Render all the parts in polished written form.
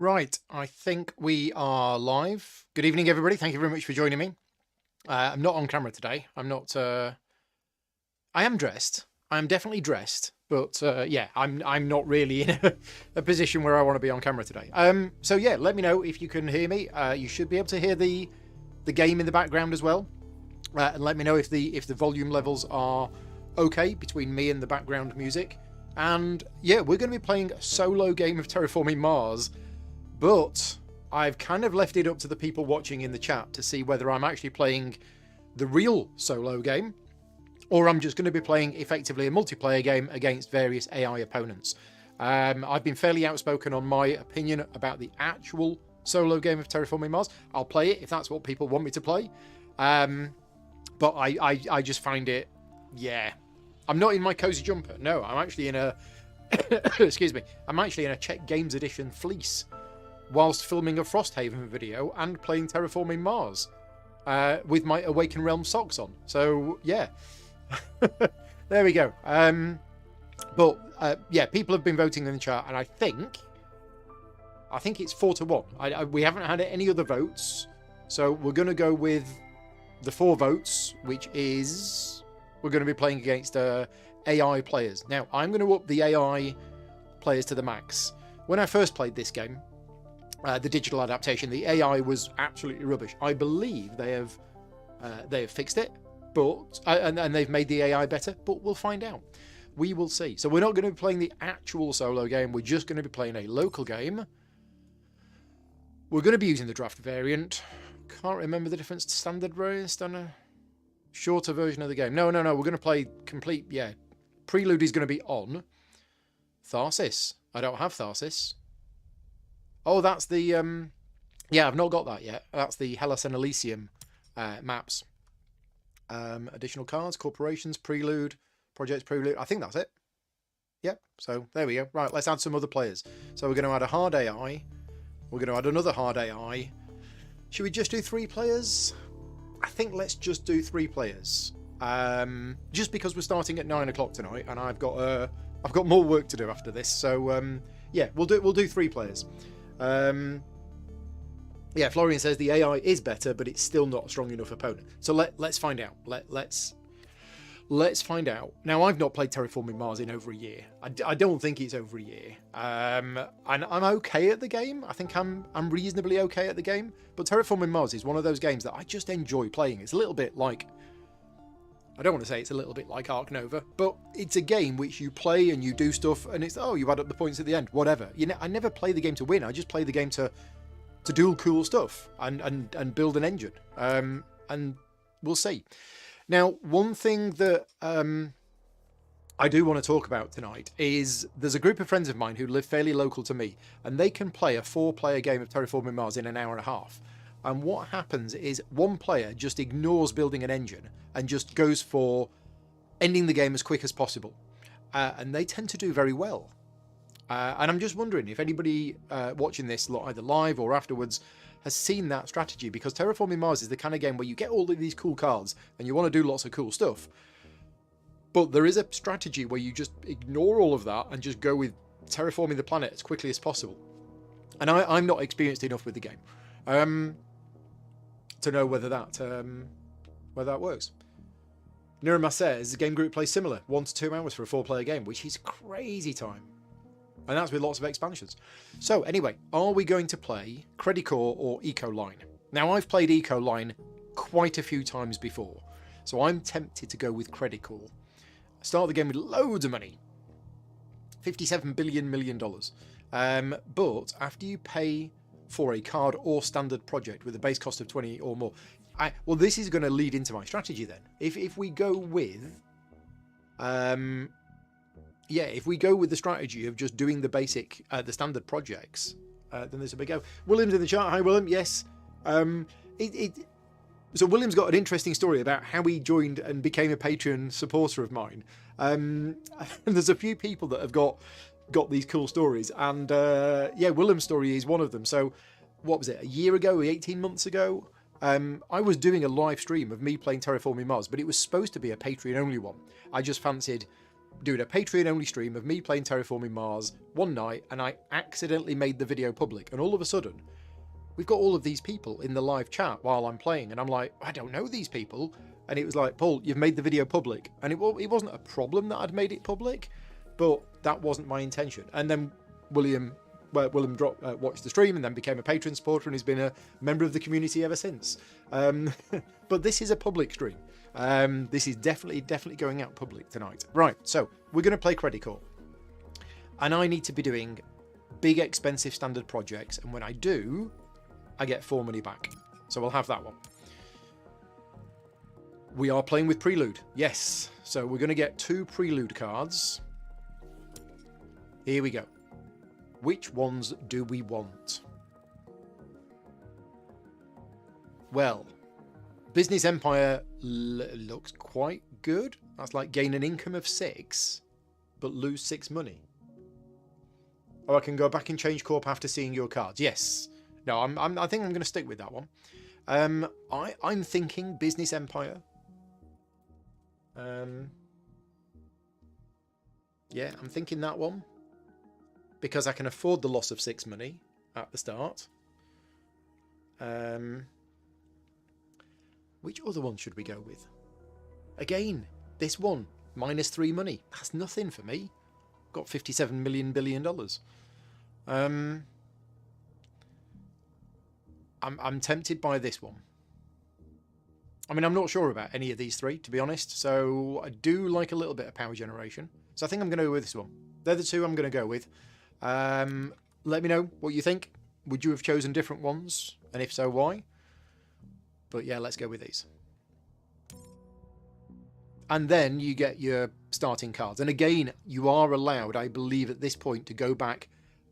Right, I think we are live. Good evening, everybody. Thank you very much for joining me. I'm not on camera today. I'm not. I am dressed. I am definitely dressed, but yeah, I'm not really in a position where I want to be on camera today. So yeah, let me know if you can hear me. You should be able to hear the game in the background as well, and let me know if the volume levels are okay between me and the background music. And yeah, we're going to be playing a solo game of Terraforming Mars. But I've kind of left it up to the people watching in the chat to see whether I'm actually playing the real solo game or I'm just going to be playing effectively a multiplayer game against various AI opponents. I've been fairly outspoken on my opinion about the actual solo game of Terraforming Mars. I'll play it if that's what people want me to play. But I just find it, yeah. I'm not in my cozy jumper. No, I'm actually in a, excuse me, I'm actually in a Czech Games Edition fleece, whilst filming a Frosthaven video and playing Terraforming Mars with my Awaken Realm socks on. So yeah, there we go. But yeah, people have been voting in the chat, and I think it's 4-1. We haven't had any other votes, so we're going to go with the 4 votes, which is we're going to be playing against AI players. Now I'm going to up the AI players to the max. When I first played this game, the digital adaptation, the AI was absolutely rubbish. I believe they have fixed it, but and they've made the AI better. But we'll find out. We will see. So we're not going to be playing the actual solo game. We're just going to be playing a local game. We're going to be using the draft variant. Can't remember the difference to standard variant on a shorter version of the game. No. We're going to play complete. Yeah, Prelude is going to be on Tharsis. I don't have Tharsis. Oh, that's the, yeah, I've not got that yet. That's the Hellas and Elysium maps. Additional cards, corporations, Prelude, projects Prelude. I think that's it. Yep, so there we go. Right, let's add some other players. So we're going to add a hard AI. We're going to add another hard AI. Should we just do 3 players? I think let's just do 3 players. Just because we're starting at 9 o'clock tonight, and I've got more work to do after this. So yeah, we'll do 3 players. Yeah, Florian says the AI is better, but it's still not a strong enough opponent. So let's find out. Let's find out. Now, I've not played Terraforming Mars in over a year. I don't think it's over a year. And I'm okay at the game. I think I'm reasonably okay at the game. But Terraforming Mars is one of those games that I just enjoy playing. It's a little bit like, I don't want to say it's a little bit like Ark Nova, but it's a game which you play and you do stuff, and it's, oh, you add up the points at the end, whatever. You know, I never play the game to win. I just play the game to do cool stuff and build an engine. And we'll see. Now, one thing that I do want to talk about tonight is there's a group of friends of mine who live fairly local to me, and they can play a 4-player game of Terraforming Mars in an hour and a half. And what happens is one player just ignores building an engine and just goes for ending the game as quick as possible. And they tend to do very well. And I'm just wondering if anybody watching this either live or afterwards has seen that strategy, because Terraforming Mars is the kind of game where you get all of these cool cards and you want to do lots of cool stuff. But there is a strategy where you just ignore all of that and just go with terraforming the planet as quickly as possible. And I'm not experienced enough with the game to know whether that works. Nirma says the game group plays similar, 1 to 2 hours for a 4-player game, which is crazy time. And that's with lots of expansions. So anyway, are we going to play Credicore or Ecoline? Now, I've played Ecoline quite a few times before, so I'm tempted to go with Credicore. Start the game with loads of money. $57 billion. But after you pay for a card or standard project with a base cost of 20 or more, well, this is going to lead into my strategy then. If we go with if we go with the strategy of just doing the basic, the standard projects, then there's a big go. William's in the chat. Hi, William. Yes. So William's got an interesting story about how he joined and became a Patreon supporter of mine. And there's a few people that have got these cool stories, and yeah, William's story is one of them. So what was it, a year ago, 18 months ago? I was doing a live stream of me playing Terraforming Mars, but it was supposed to be a Patreon only one. I just fancied doing a Patreon-only stream of me playing Terraforming Mars one night, and I accidentally made the video public, and all of a sudden, we've got all of these people in the live chat while I'm playing, and I'm like, I don't know these people. And it was like, Paul, you've made the video public. And it wasn't a problem that I'd made it public, but that wasn't my intention. And then William watched the stream and then became a Patreon supporter, and he's been a member of the community ever since. But this is a public stream. This is definitely going out public tonight. Right, so we're going to play Credit Corps. And I need to be doing big, expensive standard projects. And when I do, I get 4 money back. So we'll have that one. We are playing with Prelude. Yes. So we're going to get 2 Prelude cards. Here we go. Which ones do we want? Well, Business Empire looks quite good. That's like gain an income of 6, but lose 6 money. Oh, I can go back and change corp after seeing your cards. Yes. No, I think I'm going to stick with that one. I'm thinking Business Empire. Yeah, I'm thinking that one. Because I can afford the loss of 6 money at the start. Which other one should we go with? Again, this one, -3 money. That's nothing for me. Got $57 billion. I'm tempted by this one. I mean, I'm not sure about any of these 3, to be honest. So I do like a little bit of power generation. So I think I'm going to go with this one. They're the 2 I'm going to go with. Let me know what you think. Would you have chosen different ones? And if so, why? But yeah, let's go with these. And then you get your starting cards. And again, you are allowed, I believe at this point, to go back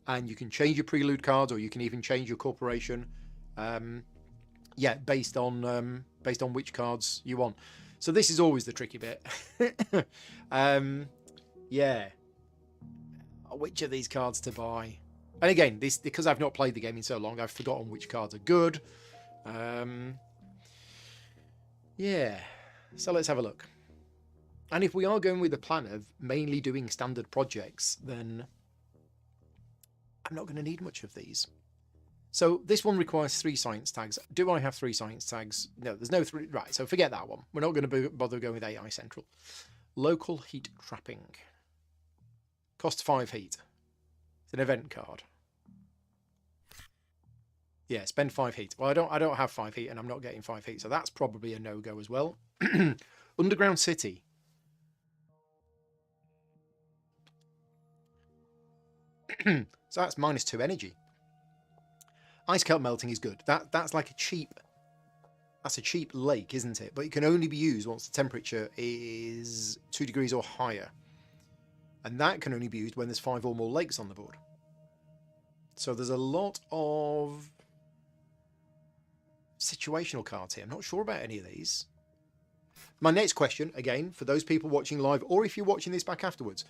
and you can change your prelude cards, or you can even change your corporation. Yeah, based on which cards you want. So this is always the tricky bit. Yeah. Which of these cards to buy? And again, this because I've not played the game in so long, I've forgotten which cards are good. Yeah. So let's have a look. And if we are going with the plan of mainly doing standard projects, then I'm not going to need much of these. So this one requires 3 science tags. Do I have 3 science tags? No, there's no 3. Right, so forget that one. We're not going to bother going with AI Central. Local heat trapping. Cost 5 heat. It's an event card. Yeah, spend 5 heat. Well, I don't have 5 heat, and I'm not getting 5 heat, so that's probably a no-go as well. Underground City. So that's -2 energy. Ice cap melting is good. That's like a cheap lake, isn't it? But it can only be used once the temperature is 2 degrees or higher. And that can only be used when there's 5 or more lakes on the board. So there's a lot of situational cards here. I'm not sure about any of these. My next question, again, for those people watching live, or if you're watching this back afterwards,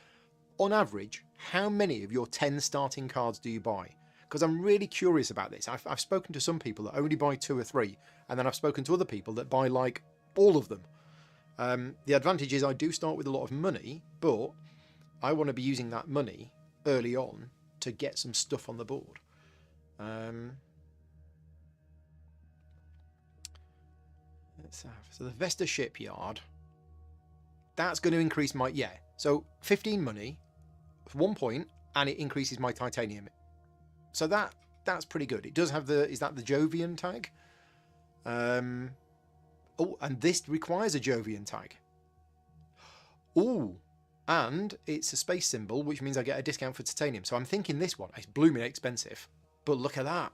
on average, how many of your 10 starting cards do you buy? Because I'm really curious about this. I've spoken to some people that only buy 2 or 3, and then I've spoken to other people that buy like all of them. The advantage is I do start with a lot of money, but I want to be using that money early on to get some stuff on the board. Let's have, so the Vesta Shipyard, that's going to increase my, yeah, so 15 money for 1 point, and it increases my titanium. So that's pretty good. It does have the, is that the Jovian tag? Oh, and this requires a Jovian tag. Oh, and it's a space symbol, which means I get a discount for titanium. So I'm thinking this one. It's blooming expensive, but look at that.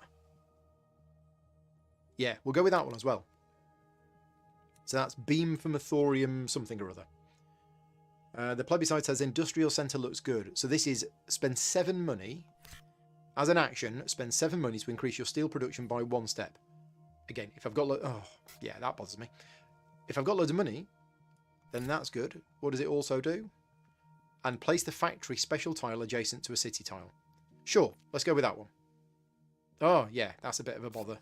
Yeah, we'll go with that one as well. So that's beam from a thorium something or other. The plebiscite says industrial centre looks good. So this is spend 7 money. As an action, spend 7 money to increase your steel production by 1 step. Again, if I've got... oh, yeah, that bothers me. If I've got loads of money, then that's good. What does it also do? And place the factory special tile adjacent to a city tile. Sure, let's go with that one. Oh, yeah, that's a bit of a bother.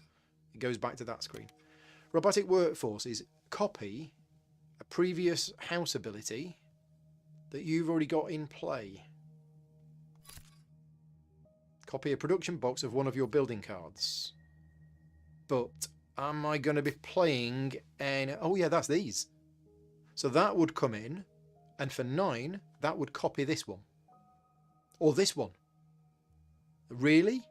It goes back to that screen. Robotic workforce is copy a previous house ability that you've already got in play. Copy a production box of one of your building cards. But am I going to be playing an... Oh yeah, that's these. So that would come in, and for 9, that would copy this one. Or this one. Really?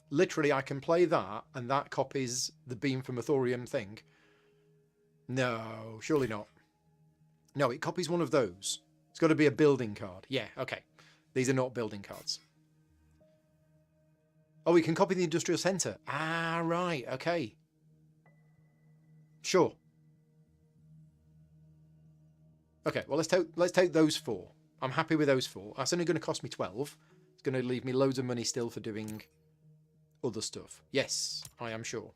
Literally, I can play that, and that copies the Beam from a Thorium thing. No, surely not. No, it copies one of those. It's got to be a building card. Yeah, okay. These are not building cards. Oh, we can copy the industrial centre. Ah, right, okay. Sure. Okay, well, let's take those 4. I'm happy with those 4. That's only going to cost me 12. It's going to leave me loads of money still for doing other stuff. Yes, I am sure.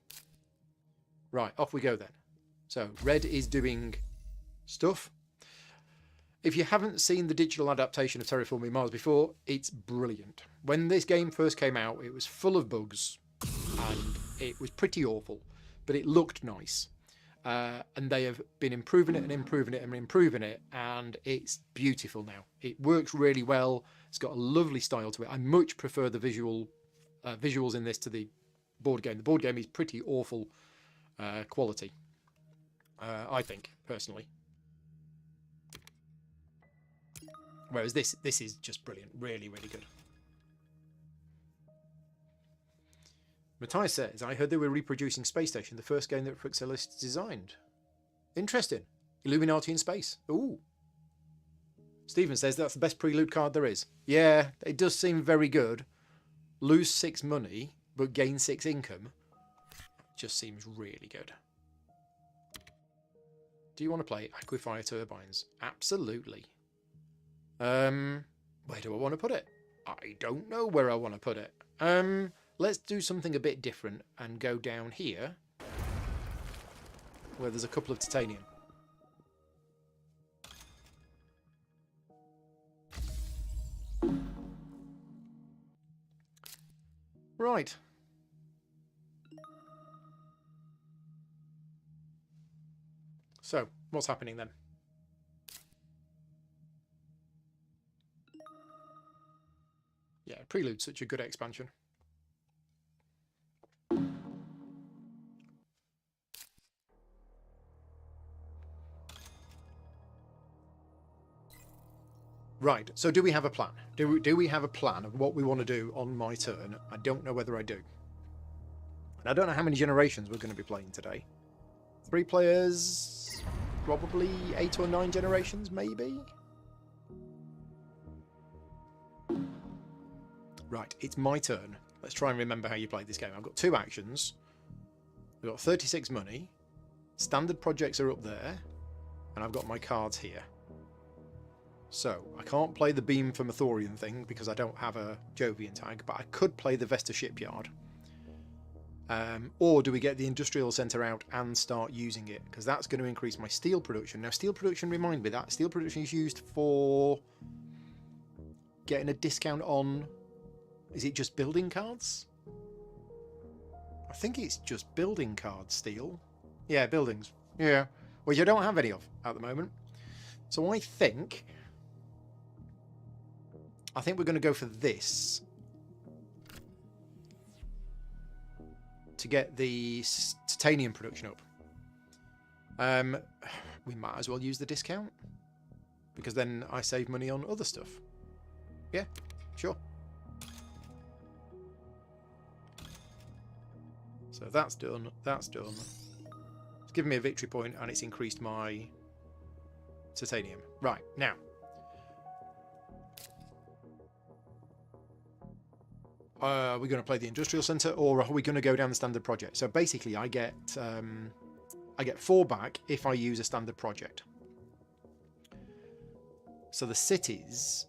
Right, off we go then. So, red is doing stuff. If you haven't seen the digital adaptation of Terraforming Mars before, it's brilliant. When this game first came out, it was full of bugs, and it was pretty awful, but it looked nice. And they have been improving it and improving it and improving it, and it's beautiful now. It works really well. It's got a lovely style to it. I much prefer the visuals in this to the board game. The board game is pretty awful quality, I think, personally. Whereas this is just brilliant. Really, really good. Matthias says, I heard they were reproducing Space Station, the first game that Frixelis designed. Interesting. Illuminati in space. Ooh. Stephen says that's the best prelude card there is. Yeah, it does seem very good. Lose 6 money, but gain 6 income. Just seems really good. Do you want to play Aquifer Turbines? Absolutely. Where do I want to put it? I don't know where I want to put it. Let's do something a bit different and go down here where there's a couple of titanium. Right. So, what's happening then? Yeah, Prelude's such a good expansion. Right, so do we have a plan? Do we have a plan of what we want to do on my turn? I don't know whether I do. And I don't know how many generations we're going to be playing today. 3 players, probably 8 or 9 generations, maybe? Right, it's my turn. Let's try and remember how you played this game. I've got 2 actions. I've got 36 money. Standard projects are up there. And I've got my cards here. So, I can't play the Beam from a Thorium thing because I don't have a Jovian tag, but I could play the Vesta Shipyard. Or do we get the Industrial Centre out and start using it? Because that's going to increase my steel production. Now, steel production, remind me, that steel production is used for getting a discount on... Is it just building cards? I think it's just building cards, steel. Yeah, buildings. Yeah. Which I don't have any of at the moment. So I think we're going to go for this to get the titanium production up. We might as well use the discount because then I save money on other stuff. Yeah, sure. So that's done. That's done. It's given me a victory point and it's increased my titanium. Right, now. Are we going to play the Industrial Centre or are we going to go down the standard project? So basically I get 4 back if I use a standard project. So the cities,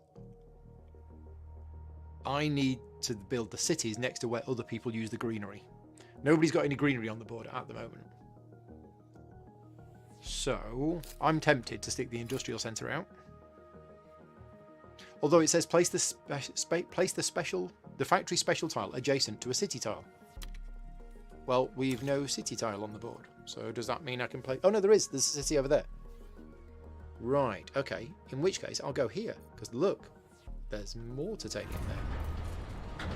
I need to build the cities next to where other people use the greenery. Nobody's got any greenery on the board at the moment. So I'm tempted to stick the Industrial Centre out. Although it says place the factory special tile adjacent to a city tile. Well, we've no city tile on the board. So does that mean I can play... Oh no, there's a city over there. Right, okay. In which case, I'll go here. Because look, there's more titanium there.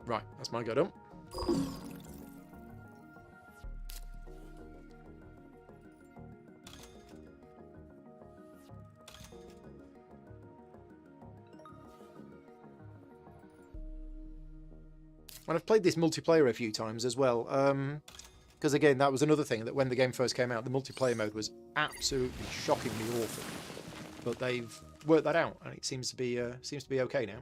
Right, that's my go done. And I've played this multiplayer a few times as well. Because again, that was another thing, that when the game first came out, the multiplayer mode was absolutely shockingly awful. But they've worked that out, and it seems to be okay now.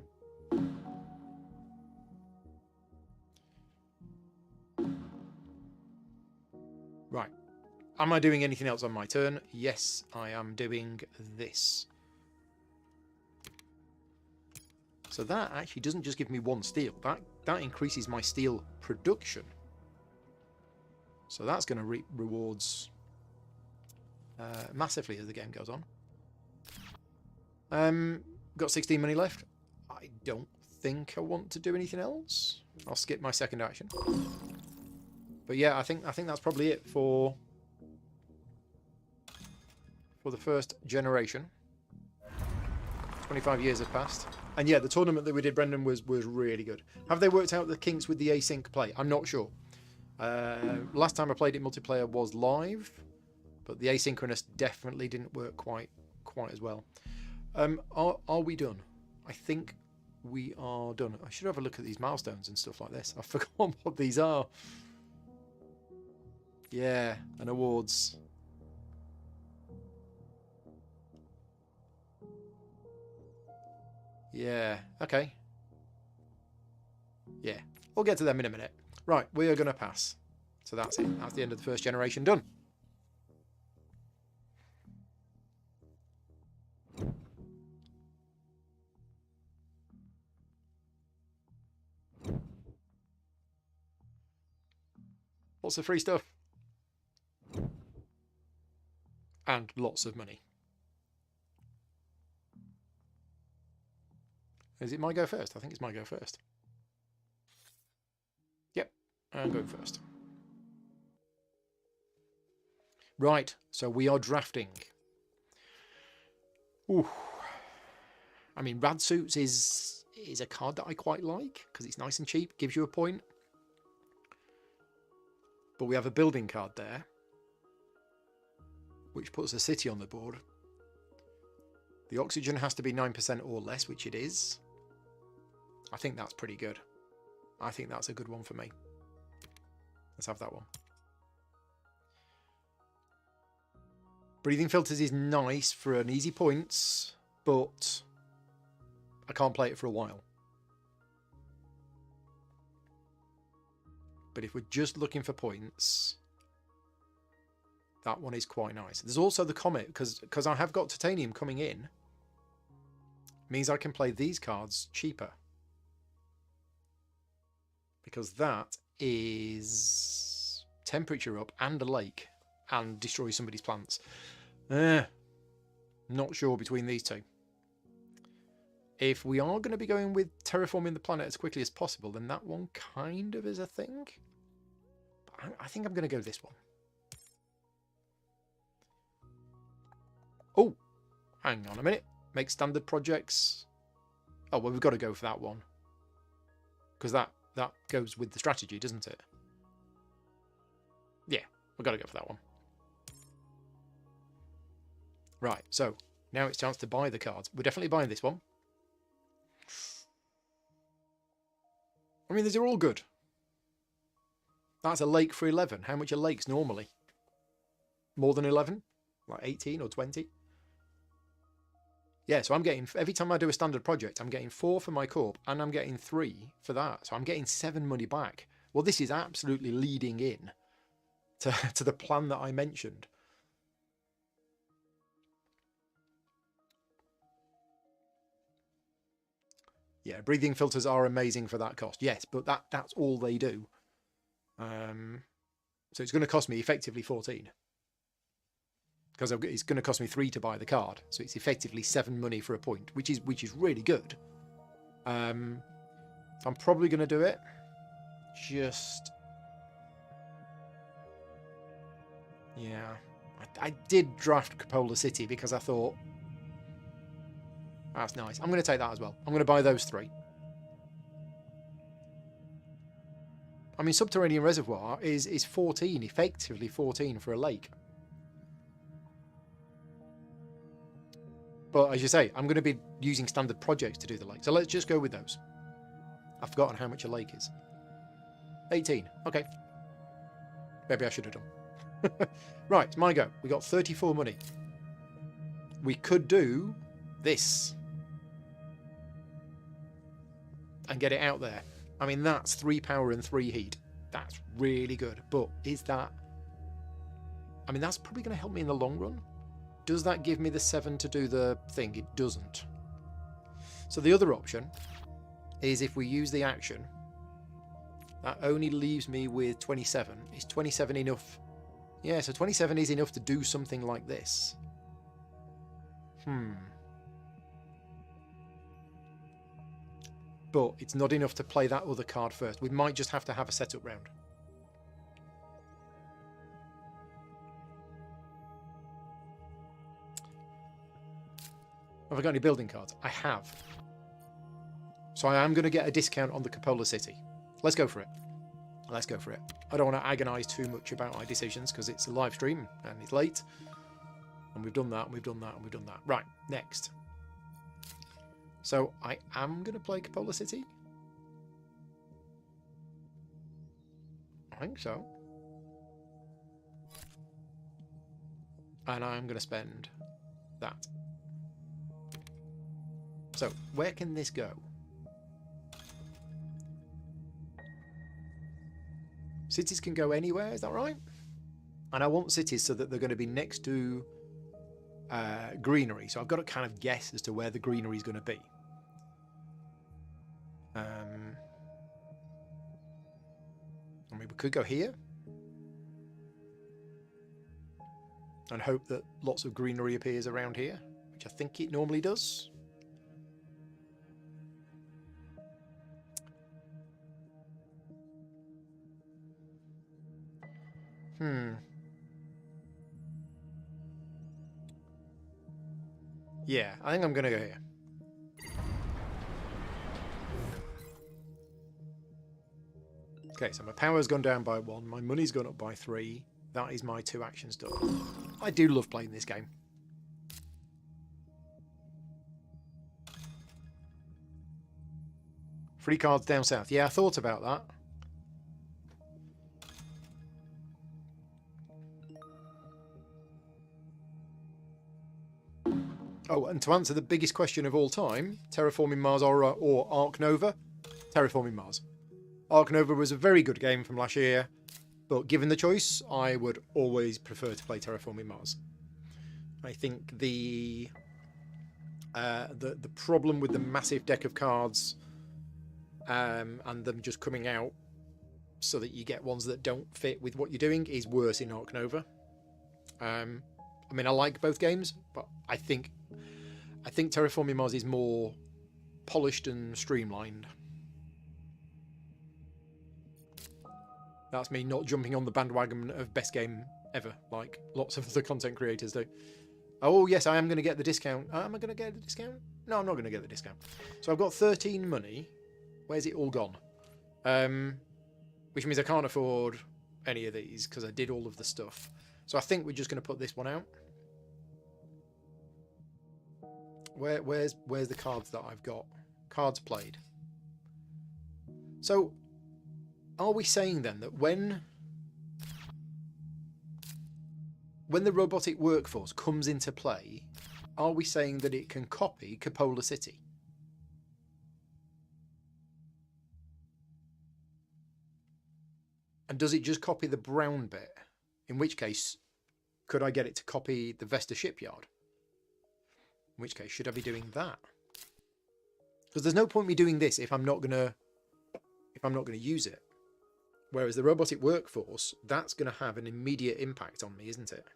Right. Am I doing anything else on my turn? Yes, I am doing this. So that actually doesn't just give me 1 steel. That increases my steel production. So that's going to reap rewards massively as the game goes on. Got 16 money left. I don't think I want to do anything else. I'll skip my second action. But yeah, I think that's probably it for the first generation. 25 years have passed. And yeah, the tournament that we did, Brendan, was really good. Have they worked out the kinks with the async play? I'm not sure. Last time I played it multiplayer was live, but the asynchronous definitely didn't work quite as well. Are we done? I think we are done. I should have a look at these milestones and stuff like this. I've forgotten what these are. Yeah, and awards. Yeah, okay. Yeah, we'll get to them in a minute. Right, we are going to pass. So that's it. That's the end of the first generation done. Lots of free stuff. And lots of money. Is it my go first? I think it's my go first. Yep, I'm going first. Right, so we are drafting. Ooh. I mean, Rad Suits is a card that I quite like because it's nice and cheap, gives you a point. But we have a building card there, which puts a city on the board. The oxygen has to be 9% or less, which it is. I think that's pretty good. I think that's a good one for me. Let's have that one. Breathing filters is nice for an easy points, but I can't play it for a while. But if we're just looking for points, that one is quite nice. There's also the Comet, because I have got titanium coming in, means I can play these cards cheaper. Because that is temperature up and a lake and destroy somebody's plants. Not sure between these two. If we are going to be going with terraforming the planet as quickly as possible, then that one kind of is a thing. But I think I'm going to go this one. Oh, hang on a minute. Make standard projects. Oh, well, we've got to go for that one. Because that goes with the strategy, doesn't it? Yeah, we've got to go for that one. Right, so now it's chance to buy the cards. We're definitely buying this one. I mean, these are all good. That's a lake for 11. How much are lakes normally? More than 11? Like 18 or 20? Yeah, so I'm getting, every time I do a standard project, I'm getting 4 for my corp, and I'm getting 3 for that. So I'm getting 7 money back. Well, this is absolutely leading in to the plan that I mentioned. Yeah, breathing filters are amazing for that cost. Yes, but that's all they do. So it's going to cost me effectively 14. Because it's going to cost me 3 to buy the card, so it's effectively 7 money for a point, which is really good. So I'm probably going to do it. Yeah. I did draft Cupola City because I thought, that's nice. I'm going to take that as well. I'm going to buy those 3. I mean, Subterranean Reservoir is 14, effectively 14 for a lake. But as you say, I'm going to be using standard projects to do the lake. So let's just go with those. I've forgotten how much a lake is. 18. Okay. Maybe I should have done. Right, it's my go. We got 34 money. We could do this. And get it out there. I mean, that's 3 power and 3 heat. That's really good. But is that... I mean, that's probably going to help me in the long run. Does that give me the 7 to do the thing? It doesn't. So the other option is if we use the action, that only leaves me with 27. Is 27 enough? Yeah, so 27 is enough to do something like this. But it's not enough to play that other card first. We might just have to have a setup round. Have I got any building cards? I have. So I am going to get a discount on the Cupola City. Let's go for it. Let's go for it. I don't want to agonise too much about my decisions because it's a live stream and it's late. And we've done that, and we've done that, and we've done that. Right, next. So I am going to play Cupola City. I think so. And I'm going to spend that. So where can this go? Cities can go anywhere, is that right? And I want cities so that they're going to be next to greenery. So I've got to kind of guess as to where the greenery is going to be. I mean, we could go here. And hope that lots of greenery appears around here, which I think it normally does. Yeah, I think I'm going to go here. Okay, so my power's gone down by 1. My money's gone up by 3. That is my 2 actions done. I do love playing this game. Free cards down south. Yeah, I thought about that. Oh, and to answer the biggest question of all time, Terraforming Mars or Ark Nova, Terraforming Mars. Ark Nova was a very good game from last year, but given the choice, I would always prefer to play Terraforming Mars. I think the problem with the massive deck of cards and them just coming out so that you get ones that don't fit with what you're doing is worse in Ark Nova. I mean, I like both games, but I think Terraforming Mars is more polished and streamlined. That's me not jumping on the bandwagon of best game ever, like lots of the content creators do. Oh, yes, I am going to get the discount. Am I going to get the discount? No, I'm not going to get the discount. So I've got 13 money. Where's it all gone? Which means I can't afford any of these because I did all of the stuff. So I think we're just going to put this one out. Where's the cards that I've got? Cards played. So are we saying then that when the robotic workforce comes into play, are we saying that it can copy Cupola City? And does it just copy the brown bit? In which case, could I get it to copy the Vesta shipyard? In which case, should I be doing that? Because there's no point me doing this if I'm not gonna use it. Whereas the robotic workforce, that's going to have an immediate impact on me, isn't it?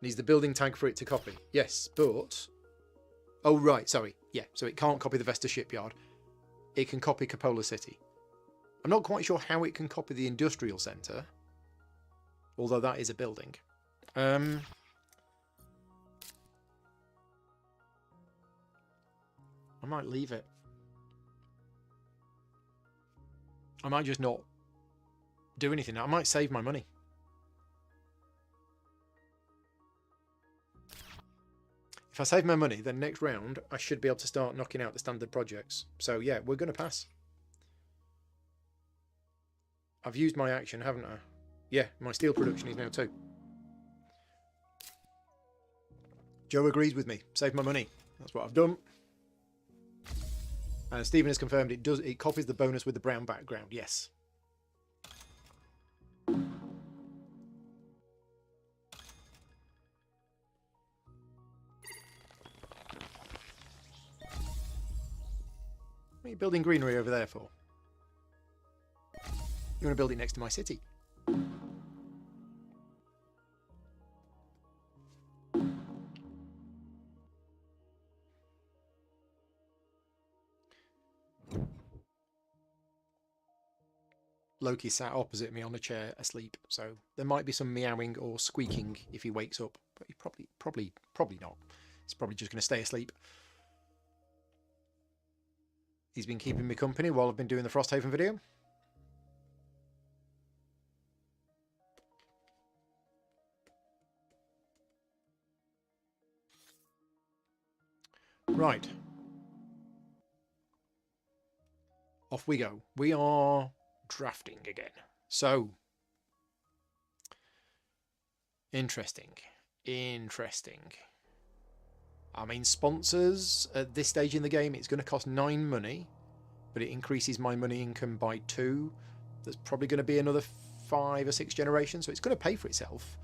Needs the building tag for it to copy. Yes, but... Oh, right, sorry. Yeah, so it can't copy the Vesta shipyard. It can copy Cupola City. I'm not quite sure how it can copy the industrial centre. although that is a building. I might leave it. I might just not do anything. I might save my money. If I save my money, then next round I should be able to start knocking out the standard projects. So yeah, we're going to pass. I've used my action, haven't I? Yeah, my steel production is now 2. Joe agrees with me. Save my money. That's what I've done. And Stephen has confirmed it copies the bonus with the brown background. Yes. What are you building greenery over there for? You want to build it next to my city? Loki sat opposite me on a chair asleep, so there might be some meowing or squeaking if he wakes up, but he probably not. He's probably just going to stay asleep. He's been keeping me company while I've been doing the Frosthaven video. Right. Off we go. We are drafting again. So, interesting. I mean, sponsors at this stage in the game, it's going to cost 9 money, but it increases my money income by 2. There's probably going to be another 5 or 6 generations, so it's going to pay for itself,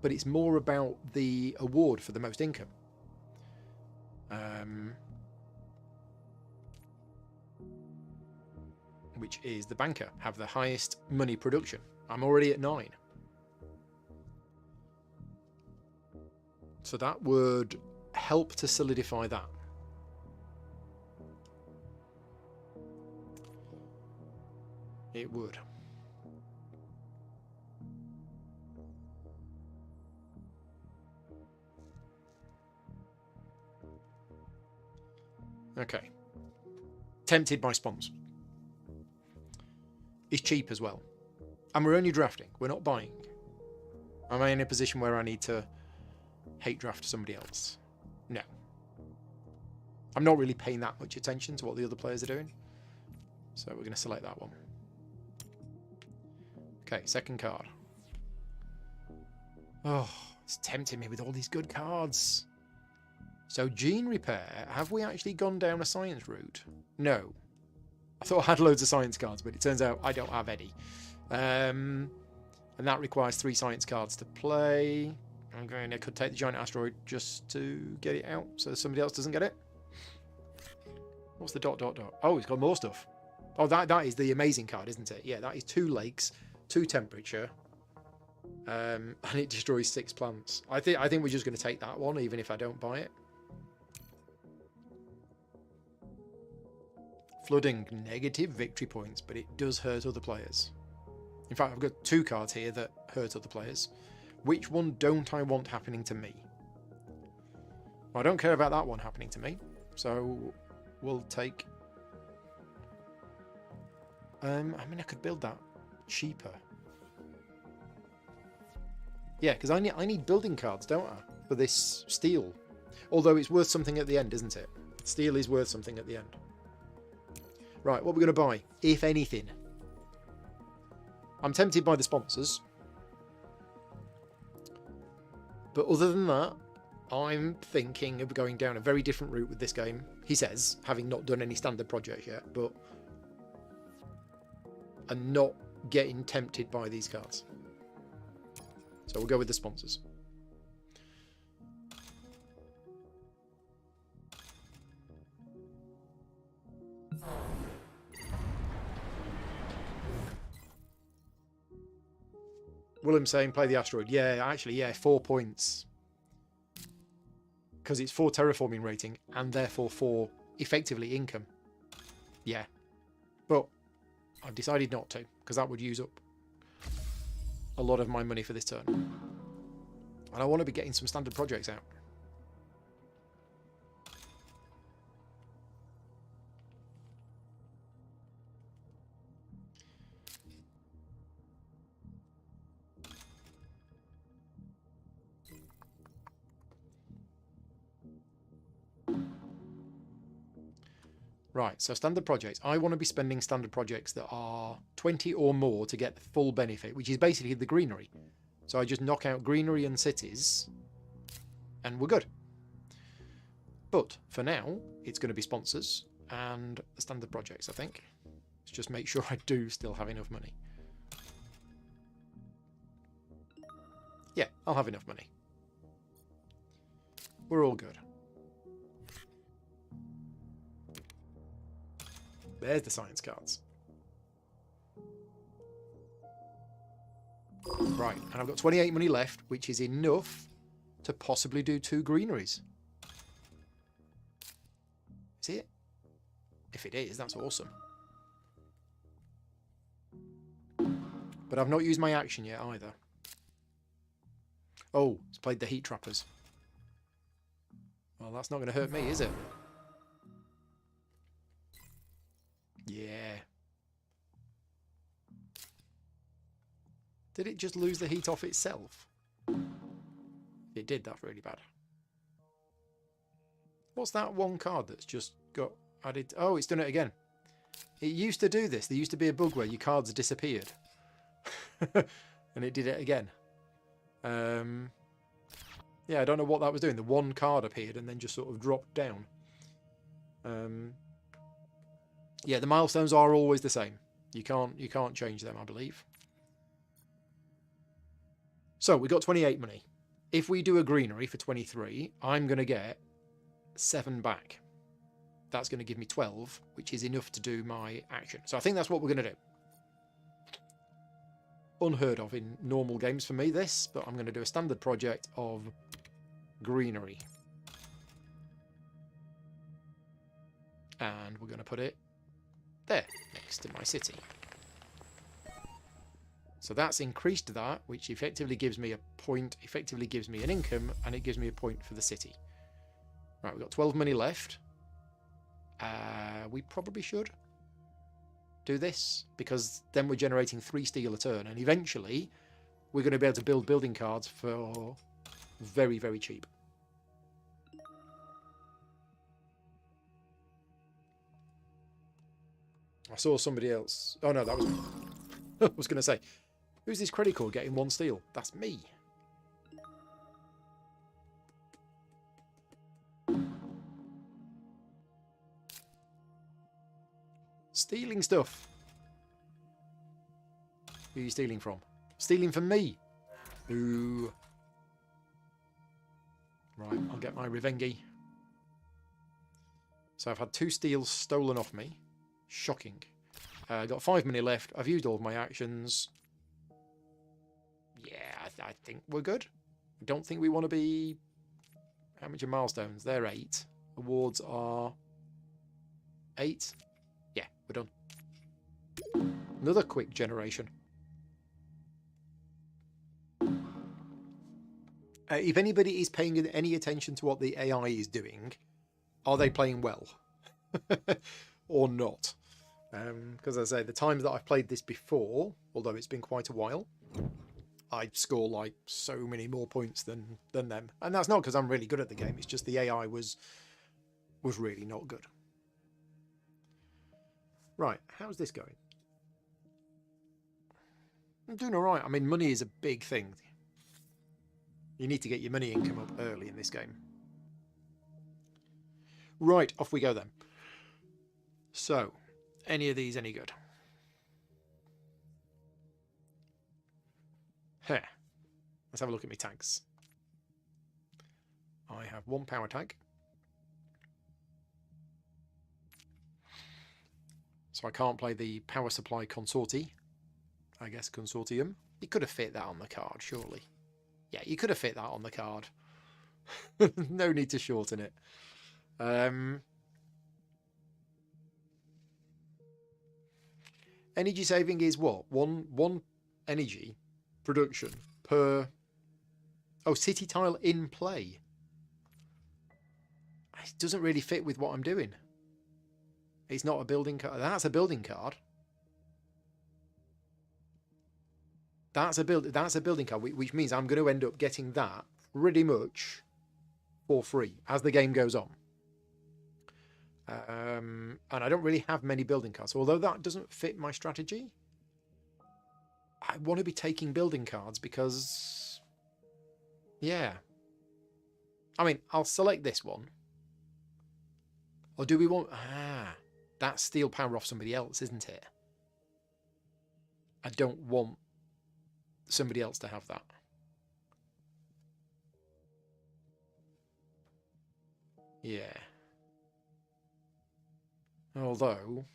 but it's more about the award for the most income. Which is the banker, have the highest money production. I'm already at 9. So that would help to solidify that. It would. Okay. Tempted by spons. It's cheap as well. And we're only drafting. We're not buying. Am I in a position where I need to hate draft somebody else? No. I'm not really paying that much attention to what the other players are doing. So we're going to select that one. Okay, second card. Oh, it's tempting me with all these good cards. So gene repair, have we actually gone down a science route? No. I thought I had loads of science cards, but it turns out I don't have any. And that requires 3 science cards to play. I could take the giant asteroid just to get it out so somebody else doesn't get it. What's the ... Oh, it's got more stuff. Oh, that is the amazing card, isn't it? Yeah, that is 2 lakes, 2 temperature, and it destroys 6 plants. I think we're just going to take that one, even if I don't buy it. Flooding, negative victory points, but it does hurt other players. In fact, I've got 2 cards here that hurt other players. Which one don't I want happening to me? Well, I don't care about that one happening to me, so we'll take... I mean, I could build that cheaper. Yeah, because I need building cards, don't I, for this steel? Although it's worth something at the end, isn't it? Steel is worth something at the end. Right, what are we going to buy, if anything? I'm tempted by the sponsors. But other than that, I'm thinking of going down a very different route with this game. He says, having not done any standard projects yet, but I'm not getting tempted by these cards. So we'll go with the sponsors. Willem saying play the asteroid. Yeah, actually, yeah, 4 points. Because it's 4 terraforming rating and therefore 4 effectively income. Yeah. But I've decided not to, because that would use up a lot of my money for this turn. And I want to be getting some standard projects out. Right, so standard projects. I want to be spending standard projects that are 20 or more to get the full benefit, which is basically the greenery. So I just knock out greenery and cities, and we're good. But for now, it's going to be sponsors and the standard projects, I think. Let's just make sure I do still have enough money. Yeah, I'll have enough money. We're all good. There's the science cards. Right, and I've got 28 money left, which is enough to possibly do 2 greeneries. Is it? If it is, that's awesome. But I've not used my action yet either. Oh, it's played the heat trappers. Well, that's not going to hurt me, is it? Yeah. Did it just lose the heat off itself? If it did, that's really bad. What's that one card that's just got added? Oh, it's done it again. It used to do this. There used to be a bug where your cards disappeared. And it did it again. Yeah, I don't know what that was doing. The one card appeared and then just sort of dropped down. Yeah, the milestones are always the same. You can't change them, I believe. So we got 28 money. If we do a greenery for 23, I'm going to get 7 back. That's going to give me 12, which is enough to do my action. So I think that's what we're going to do. Unheard of in normal games for me, this, but I'm going to do a standard project of greenery. And we're going to put it there, next to my city. So that's increased that, which effectively gives me a point, effectively gives me an income, and it gives me a point for the city. Right, we've got 12 money left. We probably should do this, because then we're generating 3 steel a turn, and eventually we're going to be able to build building cards for very, very cheap. I saw somebody else. Oh no, that was me. I was going to say, who's this credit card getting 1 steel? That's me. Stealing stuff. Who are you stealing from? Stealing from me. Ooh. Right, I'll get my Revengi. So I've had 2 steals stolen off me. Shocking. I've got 5 money left. I've used all of my actions. Yeah, I think we're good. I don't think we want to be... How much are milestones? They're 8. Awards are 8. Yeah, we're done. Another quick generation. If anybody is paying any attention to what the AI is doing, are they playing well? Or not? Because as I say, the times that I've played this before, although it's been quite a while, I score like so many more points than them. And that's not because I'm really good at the game, it's just the AI was really not good. Right, how's this going? I'm doing alright. I mean, money is a big thing. You need to get your money income up early in this game. Right, off we go then. So, any of these any good? Heh. Let's have a look at my tags. I have 1 power tag. So I can't play the power supply consorti. I guess consortium. You could have fit that on the card, surely. Yeah, you could have fit that on the card. No need to shorten it. Energy saving is what? One energy production per... Oh, city tile in play. It doesn't really fit with what I'm doing. It's not a building card. That's a building card. That's a building card, which means I'm going to end up getting that pretty much for free as the game goes on. And I don't really have many building cards. So although that doesn't fit my strategy, I want to be taking building cards because, yeah. I mean, I'll select this one. Or do we want... that's steal power off somebody else, isn't it? I don't want somebody else to have that. Yeah. Although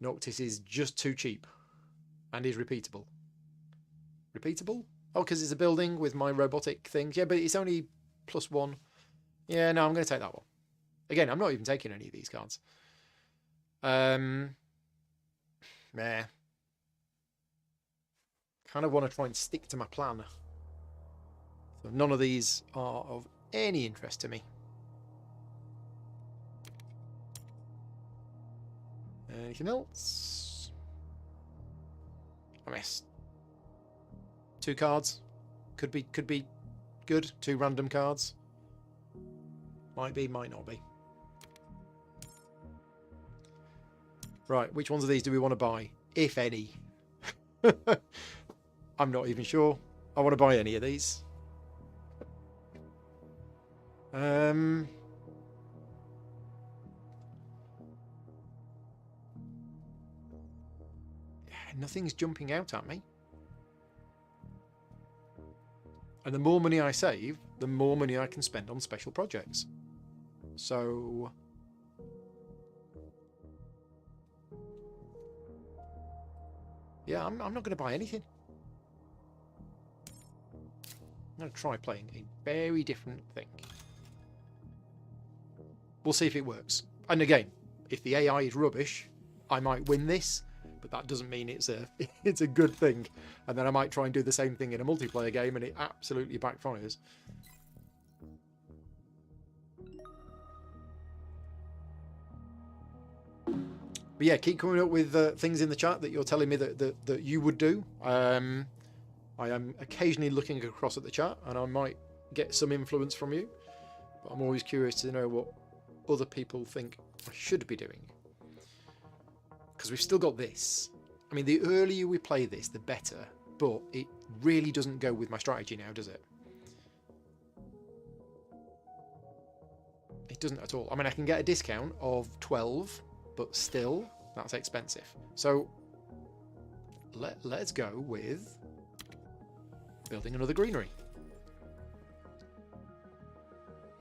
Noctis is just too cheap and is repeatable. Repeatable? Oh, because it's a building with my robotic things. Yeah, but it's only +1. Yeah, no, I'm going to take that one. Again, I'm not even taking any of these cards. Meh. Kind of want to try and stick to my plan. So none of these are of any interest to me. Anything else? I missed 2 cards. Could be good. 2 random cards. Might be, might not be. Right, which ones of these do we want to buy? If any. I'm not even sure I want to buy any of these. Nothing's jumping out at me. And the more money I save, the more money I can spend on special projects. So... yeah, I'm not going to buy anything. I'm going to try playing a very different thing. We'll see if it works. And again, if the AI is rubbish, I might win this, but that doesn't mean it's a good thing. And then I might try and do the same thing in a multiplayer game and it absolutely backfires. But yeah, keep coming up with things in the chat that you're telling me that you would do. I am occasionally looking across at the chat and I might get some influence from you. But I'm always curious to know what other people think I should be doing. Because we've still got this. I mean, the earlier we play this, the better. But it really doesn't go with my strategy now, does it? It doesn't at all. I mean, I can get a discount of 12, but still, that's expensive. So, let's go with building another greenery.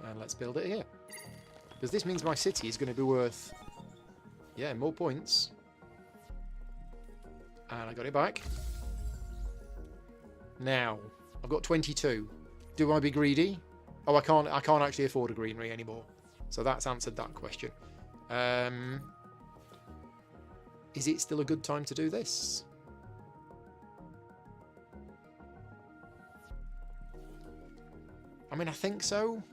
And let's build it here. Because this means my city is going to be worth, yeah, more points. And I got it back. Now, I've got 22. Do I be greedy? Oh, I can't actually afford a greenery anymore. So that's answered that question. Is it still a good time to do this? I mean, I think so.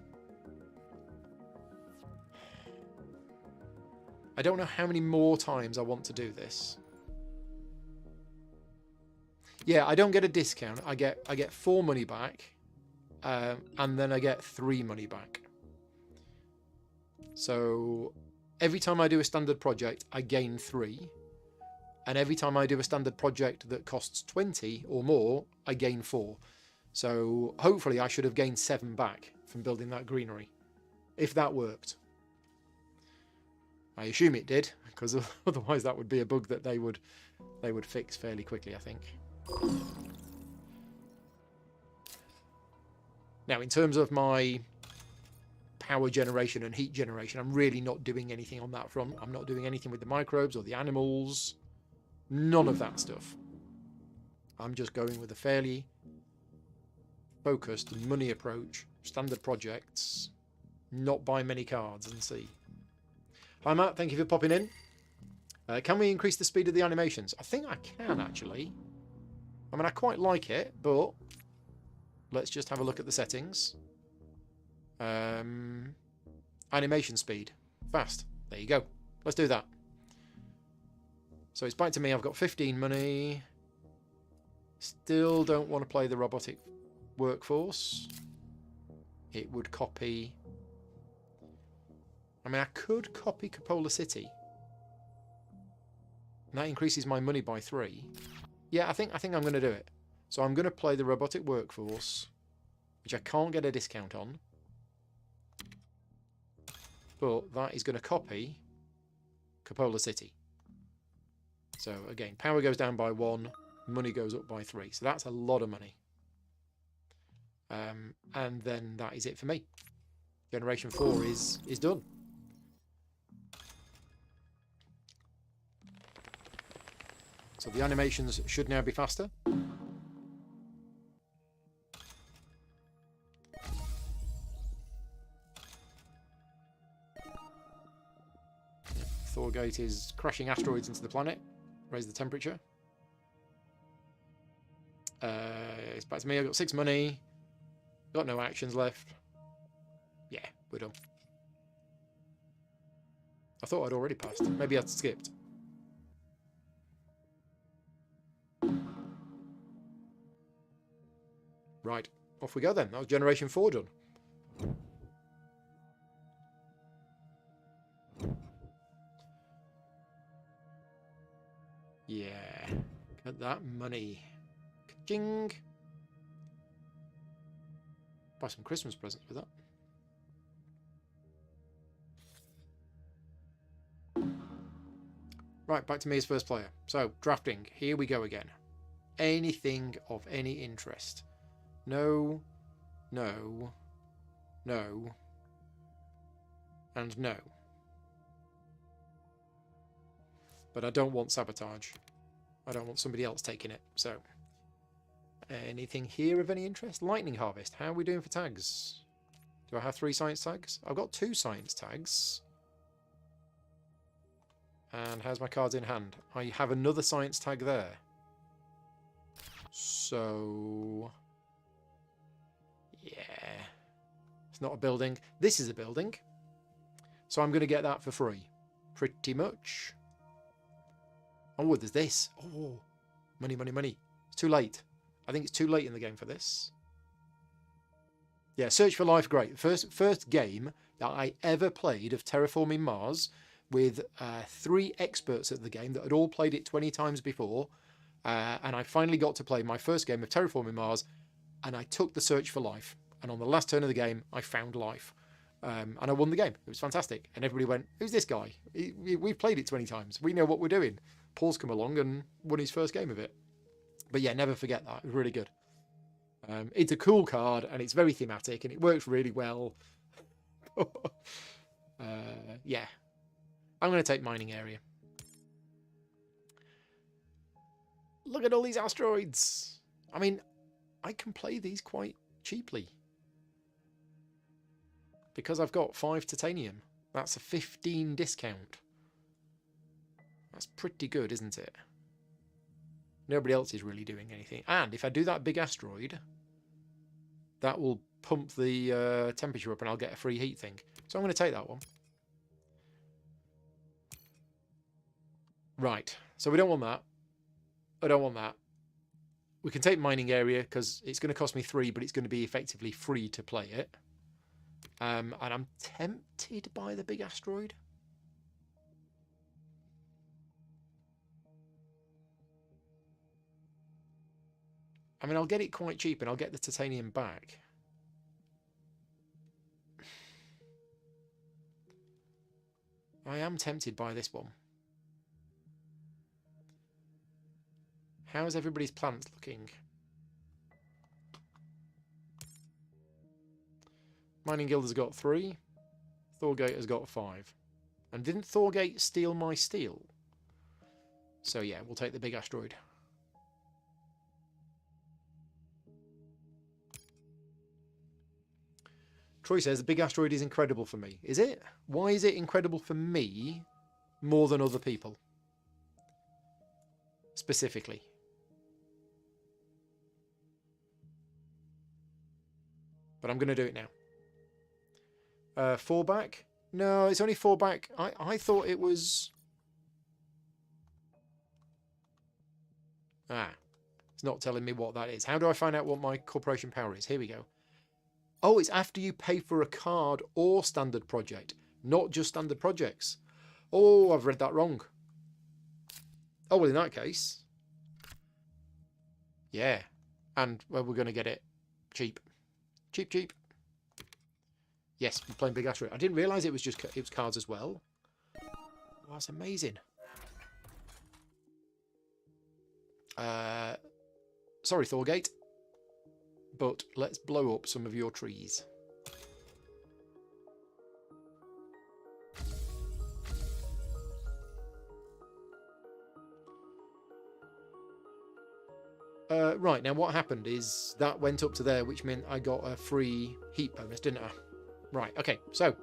I don't know how many more times I want to do this. Yeah, I don't get a discount. I get 4 money back, and then I get 3 money back. So every time I do a standard project, I gain 3. And every time I do a standard project that costs 20 or more, I gain 4. So hopefully I should have gained 7 back from building that greenery, if that worked. I assume it did, because otherwise that would be a bug that they would fix fairly quickly, I think. Now, in terms of my power generation and heat generation, I'm really not doing anything on that front. I'm not doing anything with the microbes or the animals. None of that stuff. I'm just going with a fairly focused money approach, standard projects, not buy many cards and see. Hi Matt, thank you for popping in. Can we increase the speed of the animations? I think I can actually. I mean, I quite like it, but let's just have a look at the settings. Animation speed. Fast. There you go. Let's do that. So it's back to me. I've got 15 money. Still don't want to play the robotic workforce. It would copy... I mean, I could copy Cupola City. And that increases my money by 3. Yeah, I think I'm going to do it. So I'm going to play the robotic workforce, which I can't get a discount on. But that is going to copy Cupola City. So again, power goes down by 1, money goes up by 3. So that's a lot of money. And then that is it for me. Generation 4 is done. So the animations should now be faster. Thorgate is crashing asteroids into the planet. Raise the temperature. It's back to me. I've got 6 money. Got no actions left. Yeah, we're done. I thought I'd already passed. Maybe I'd skipped. Right, off we go then. That was Generation 4 done. Yeah, get that money. Ka-ching. Buy some Christmas presents with that. Right, back to me as first player. So, drafting. Here we go again. Anything of any interest. No, no, no, and no. But I don't want sabotage. I don't want somebody else taking it. So, anything here of any interest? Lightning Harvest. How are we doing for tags? Do I have 3 science tags? I've got 2 science tags. And how's my cards in hand? I have another science tag there. So... yeah. It's not a building. This is a building. So I'm going to get that for free. Pretty much. Oh, there's this. Oh, money, money, money. It's too late. I think it's too late in the game for this. Yeah, Search for Life, great. First game that I ever played of Terraforming Mars with 3 experts at the game that had all played it 20 times before. And I finally got to play my first game of Terraforming Mars, and I took the Search for Life. And on the last turn of the game, I found life. And I won the game. It was fantastic. And everybody went, who's this guy? We've played it 20 times. We know what we're doing. Paul's come along and won his first game of it. But yeah, never forget that. It was really good. It's a cool card, and it's very thematic, and it works really well. Yeah. I'm going to take Mining Area. Look at all these asteroids. I mean, I can play these quite cheaply. Because I've got 5 titanium. That's a 15 discount. That's pretty good, isn't it? Nobody else is really doing anything. And if I do that big asteroid, that will pump the temperature up and I'll get a free heat thing. So I'm going to take that one. Right. So we don't want that. I don't want that. We can take Mining Area because it's going to cost me 3, but it's going to be effectively free to play it. And I'm tempted by the big asteroid. I mean, I'll get it quite cheap and I'll get the titanium back. I am tempted by this one. How's everybody's plants looking? Mining Guild has got 3. Thorgate has got 5. And didn't Thorgate steal my steel? So yeah, we'll take the big asteroid. Troy says the big asteroid is incredible for me. Is it? Why is it incredible for me more than other people? Specifically. but I'm going to do it now. 4 back? No, it's only 4 back. I thought it was... Ah, it's not telling me what that is. How do I find out what my corporation power is? Here we go. Oh, it's after you pay for a card or standard project, not just standard projects. Oh, I've read that wrong. Oh, well, in that case... Yeah. And, well, we're going to get it cheap. Cheap, cheap. Yes, we're playing Big Asteroid. I didn't realise it was cards as well. Oh, that's amazing. Sorry, Thorgate. But let's blow up some of your trees. Right, now what happened is that went up to there, which meant I got a free heat bonus, didn't I? Right, okay, so.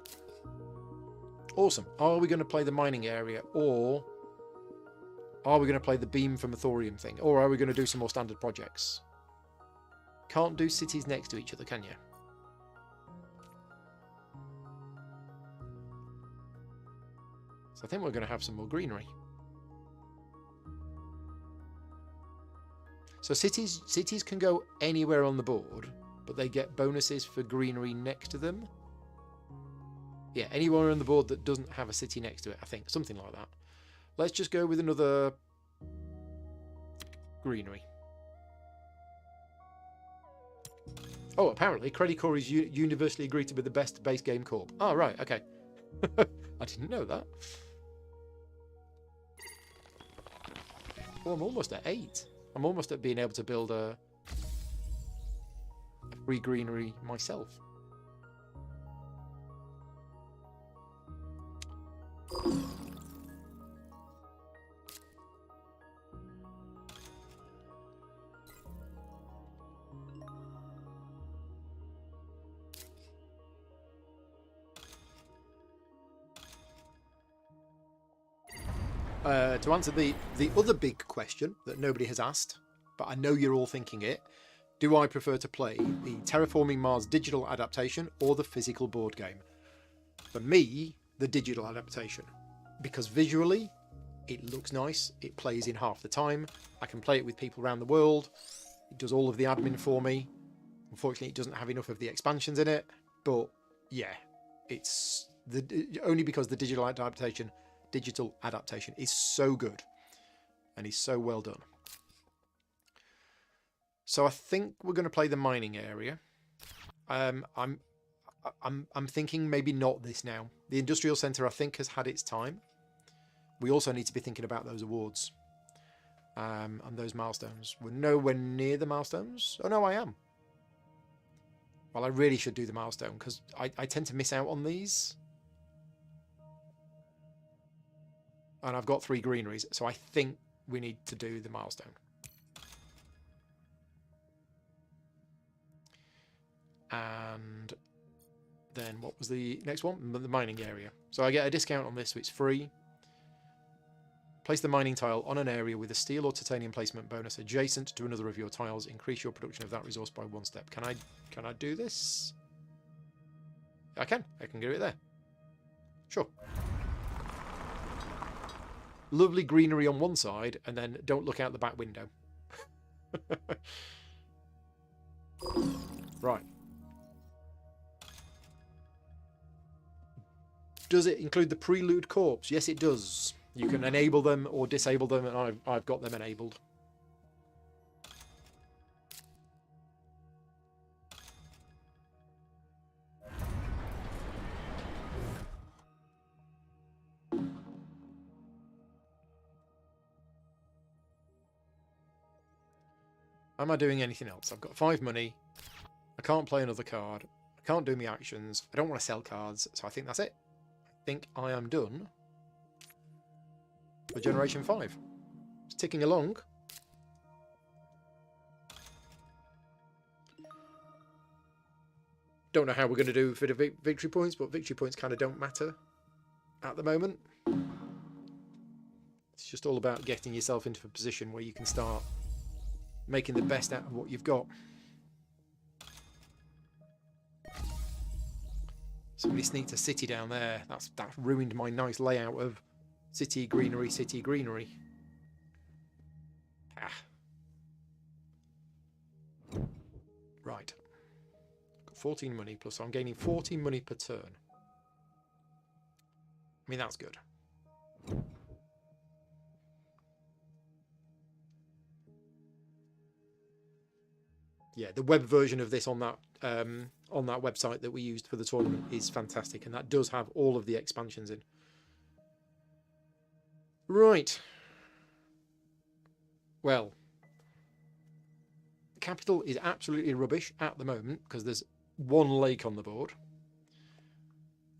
Awesome. Are we going to play the mining area, or are we going to play the beam from the thorium thing, or are we going to do some more standard projects? Can't do cities next to each other, can you? So I think we're going to have some more greenery. So cities can go anywhere on the board, but they get bonuses for greenery next to them. Yeah, anywhere on the board that doesn't have a city next to it, I think. Something like that. Let's just go with another greenery. Oh, apparently Credicore is universally agreed to be the best base game corp. Oh, right, okay. I didn't know that. Well, I'm almost at 8. I'm almost at being able to build a free greenery myself. To answer the other big question that nobody has asked, but I know you're all thinking it, do I prefer to play the Terraforming Mars digital adaptation or the physical board game? For me, the digital adaptation, because visually it looks nice, it plays in half the time, I can play it with people around the world, it does all of the admin for me. Unfortunately, it doesn't have enough of the expansions in it, but yeah, it's only because the digital adaptation is so good and is so well done. So I think we're going to play the mining area. I'm thinking maybe not this now. The industrial centre, I think, has had its time. We also need to be thinking about those awards and those milestones. We're nowhere near the milestones. Oh no, I am. Well, I really should do the milestone because I tend to miss out on these. And I've got 3 greeneries, so I think we need to do the milestone. And then what was the next one? The mining area. So I get a discount on this, so it's free. Place the mining tile on an area with a steel or titanium placement bonus adjacent to another of your tiles. Increase your production of that resource by 1 step. Can I do this? I can do it there. Sure. Lovely greenery on one side, and then don't look out the back window. Right. Does it include the prelude corps? Yes, it does. You can enable them or disable them, and I've got them enabled. Am I doing anything else? I've got 5 money. I can't play another card. I can't do my actions. I don't want to sell cards, so I think that's it. I think I am done for Generation 5. It's ticking along. Don't know how we're going to do for the victory points, but victory points kind of don't matter at the moment. It's just all about getting yourself into a position where you can start making the best out of what you've got. Somebody sneaked a city down there. That's ruined my nice layout of city, greenery, city, greenery. Ah. Right. Got 14 money, plus I'm gaining 14 money per turn. I mean, that's good. Yeah, the web version of this on that website that we used for the tournament is fantastic, and that does have all of the expansions in. Right. Well, the capital is absolutely rubbish at the moment because there's one lake on the board.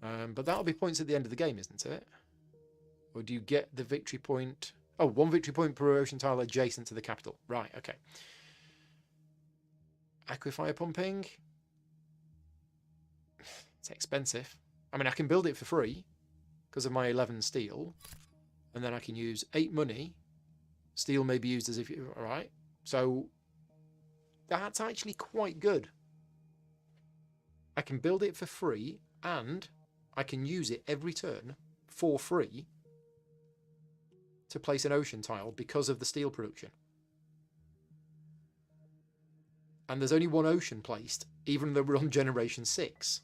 But that'll be points at the end of the game, isn't it? Or do you get the victory point? Oh, 1 victory point per ocean tile adjacent to the capital. Right, okay. Aquifer pumping. It's expensive. I mean, I can build it for free because of my 11 steel. And then I can use 8 money. Steel may be used as if you... Alright. So, that's actually quite good. I can build it for free and I can use it every turn for free to place an ocean tile because of the steel production. And there's only one ocean placed, even though we're on generation 6,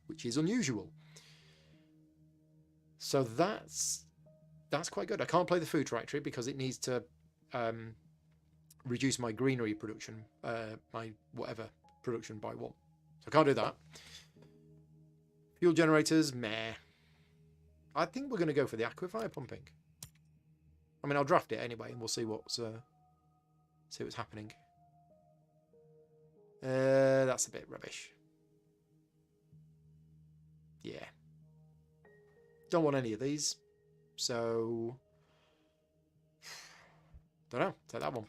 which is unusual. So that's quite good. I can't play the food factory because it needs to reduce my greenery production, my whatever production by 1. So I can't do that. Fuel generators, meh. I think we're going to go for the aquifer pumping. I mean, I'll draft it anyway, and we'll see what's happening. That's a bit rubbish. Yeah. Don't want any of these. So... don't know. Take that one.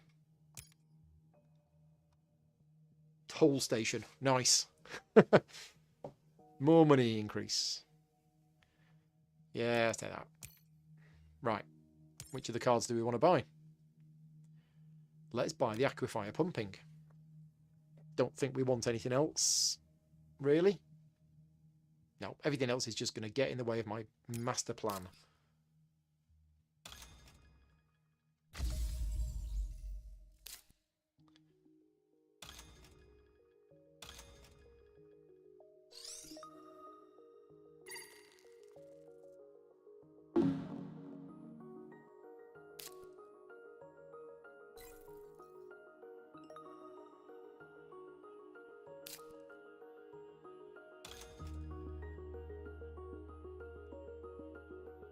Toll station. Nice. More money increase. Yeah, let's take that. Right. Which of the cards do we want to buy? Let's buy the aquifer pumping. Don't think we want anything else, really. No, everything else is just going to get in the way of my master plan.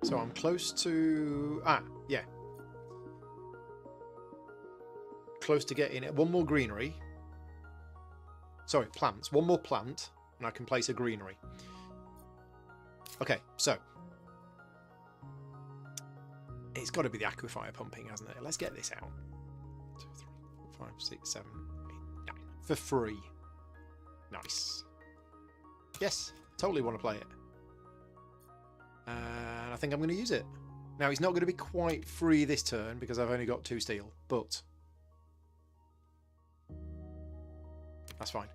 So I'm close to... yeah. Close to getting it. One more greenery. Sorry, plants. One more plant, and I can place a greenery. Okay, so. It's got to be the aquifer pumping, hasn't it? Let's get this out. 2, 3, 4, 5, 6, 7, 8, 9. For free. Nice. Yes, totally want to play it. And I think I'm going to use it. Now, it's not going to be quite free this turn because I've only got 2 steel, but that's fine.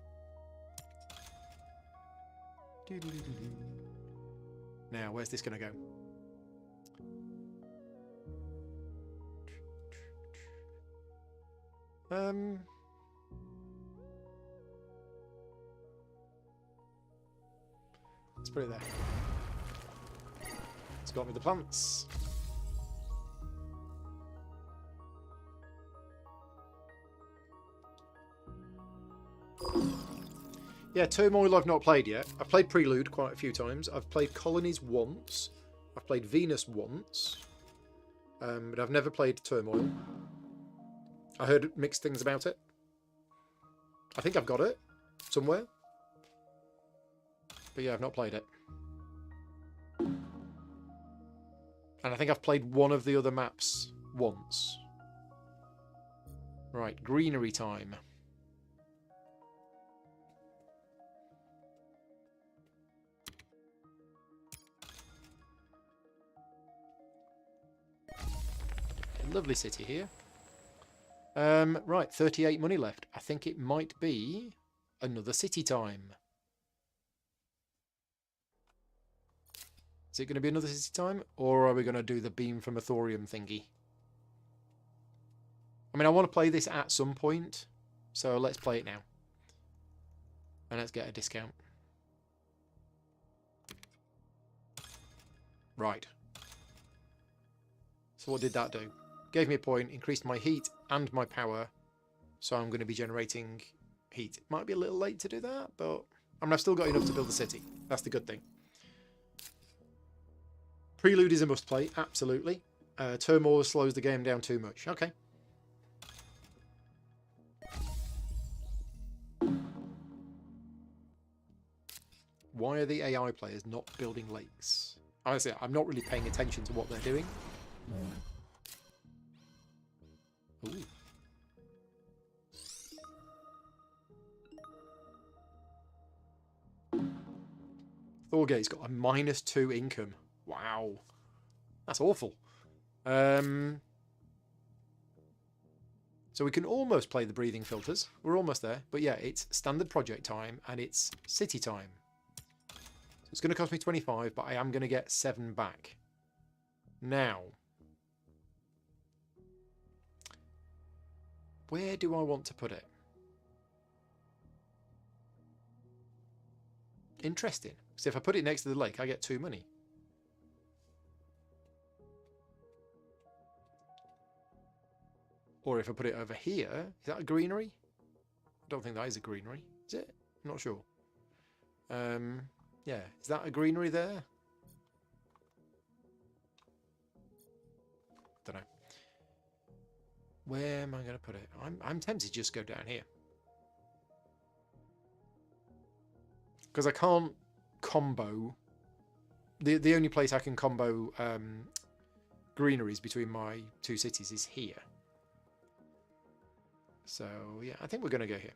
Now, where's this going to go? Let's put it there. It's got me the plants. Yeah, Turmoil I've not played yet. I've played Prelude quite a few times. I've played Colonies once. I've played Venus once. But I've never played Turmoil. I heard mixed things about it. I think I've got it somewhere. But yeah, I've not played it. And I think I've played one of the other maps once. Right, greenery time. Lovely city here. Right, 38 money left. I think it might be another city time. Is it going to be another city time? Or are we going to do the beam from a thorium thingy? I mean, I want to play this at some point. So let's play it now. And let's get a discount. Right. So what did that do? Gave me a point, increased my heat and my power. So I'm going to be generating heat. It might be a little late to do that, but I mean, I've still got enough to build a city. That's the good thing. Prelude is a must play, absolutely. Turmoil slows the game down too much. Okay. Why are the AI players not building lakes? Honestly, I'm not really paying attention to what they're doing. Ooh. Thorgate's got a -2 income. Wow. That's awful. So we can almost play the breathing filters. We're almost there. But yeah, it's standard project time and it's city time. So it's going to cost me 25, but I am going to get 7 back. Now, where do I want to put it? Interesting. So if I put it next to the lake, I get 2 money. Or if I put it over here, is that a greenery? I don't think that is a greenery. Is it? I'm not sure. Yeah, is that a greenery there? Don't know. Where am I going to put it? I'm tempted to just go down here. Because I can't combo. The only place I can combo greeneries between my 2 cities is here. So, yeah, I think we're going to go here.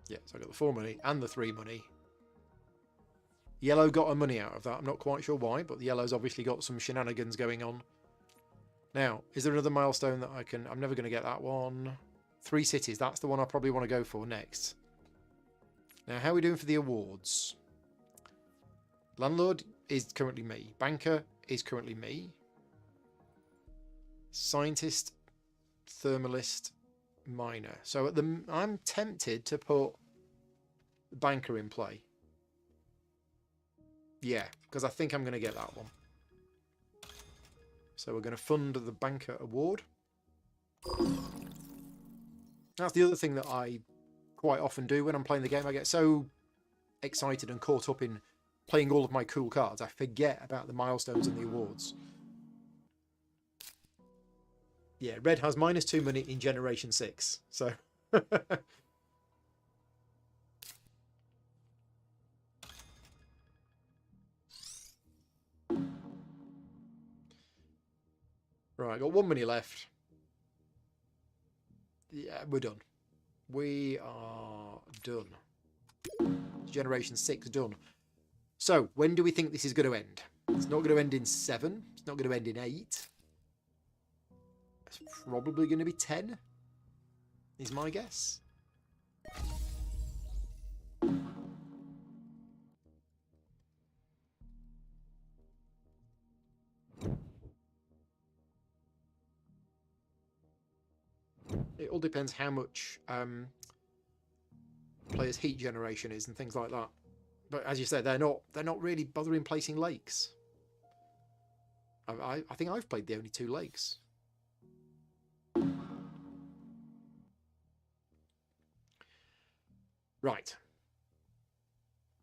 Yeah, so I got the 4 money and the 3 money. Yellow got a money out of that. I'm not quite sure why, but the yellow's obviously got some shenanigans going on. Now, is there another milestone that I can... I'm never going to get that one. 3 cities. That's the one I probably want to go for next. Now, how are we doing for the awards? Landlord is currently me. Banker is currently me. Scientist, thermalist, miner. So at the... I'm tempted to put the banker in play. Yeah, because I think I'm going to get that one. So we're going to fund the banker award. That's the other thing that I quite often do when I'm playing the game. I get so excited and caught up in playing all of my cool cards, I forget about the milestones and the awards. Yeah, red has -2 money in Generation 6. So... Right, got 1 money left. Yeah, we're done. We are done. Generation 6 done. So, when do we think this is going to end? It's not going to end in 7. It's not going to end in 8. It's probably going to be 10, is my guess. It all depends how much players' heat generation is and things like that. But as you said, they're not really bothering placing lakes. I think I've played the only 2 lakes. Right.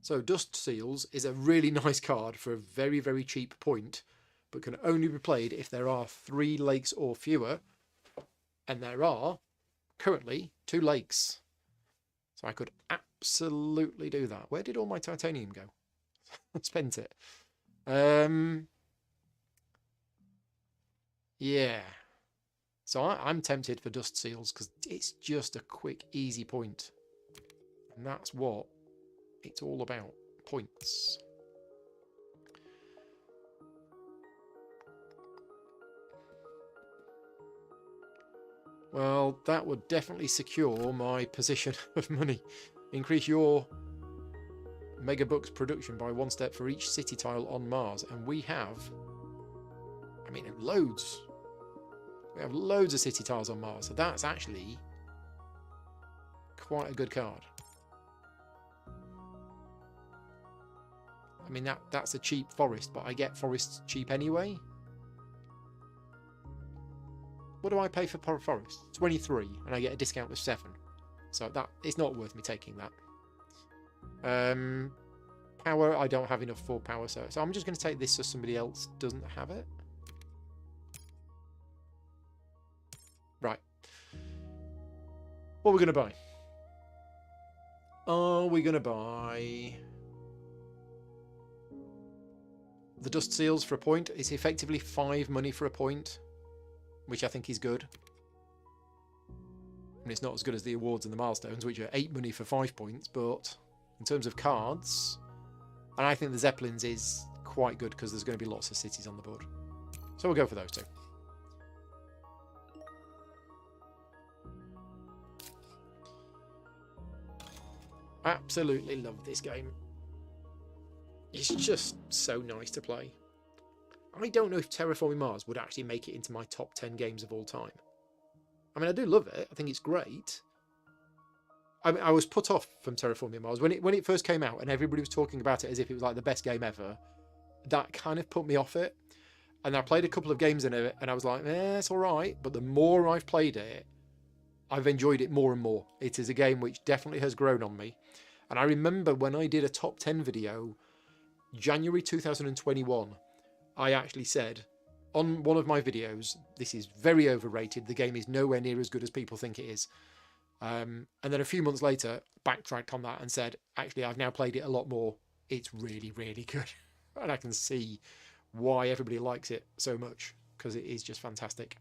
So Dust Seals is a really nice card for a very, very cheap point, but can only be played if there are 3 lakes or fewer. And there are currently 2 lakes. So I could absolutely do that. Where did all my titanium go? I spent it. Yeah. So I'm tempted for Dust Seals because it's just a quick, easy point. And that's what it's all about. Points. Well, that would definitely secure my position of money. Increase your megabucks production by 1 step for each city tile on Mars. And we have, I mean, loads. We have loads of city tiles on Mars. So that's actually quite a good card. I mean, that's a cheap forest, but I get forests cheap anyway. What do I pay for forest? 23, and I get a discount of 7. So that it's not worth me taking that. Power, I don't have enough for power, so I'm just going to take this so somebody else doesn't have it. Right. What are we going to buy? Are we going to buy the dust seals for a point? It's effectively 5 money for a point, which I think is good. And it's not as good as the awards and the milestones, which are 8 money for 5 points, but in terms of cards, and I think the Zeppelins is quite good because there's going to be lots of cities on the board. So we'll go for those two. Absolutely love this game. It's just so nice to play. I don't know if Terraforming Mars would actually make it into my top 10 games of all time. I mean, I do love it. I think it's great. I mean, I was put off from Terraforming Mars when it first came out, and everybody was talking about it as if it was like the best game ever. That kind of put me off it. And I played a couple of games in it, and I was like, it's all right. But the more I've played it, I've enjoyed it more and more. It is a game which definitely has grown on me. And I remember when I did a top 10 video, January 2021, I actually said on one of my videos, this is very overrated. The game is nowhere near as good as people think it is. And then a few months later, backtracked on that and said, actually, I've now played it a lot more. It's really, really good. And I can see why everybody likes it so much, because it is just fantastic.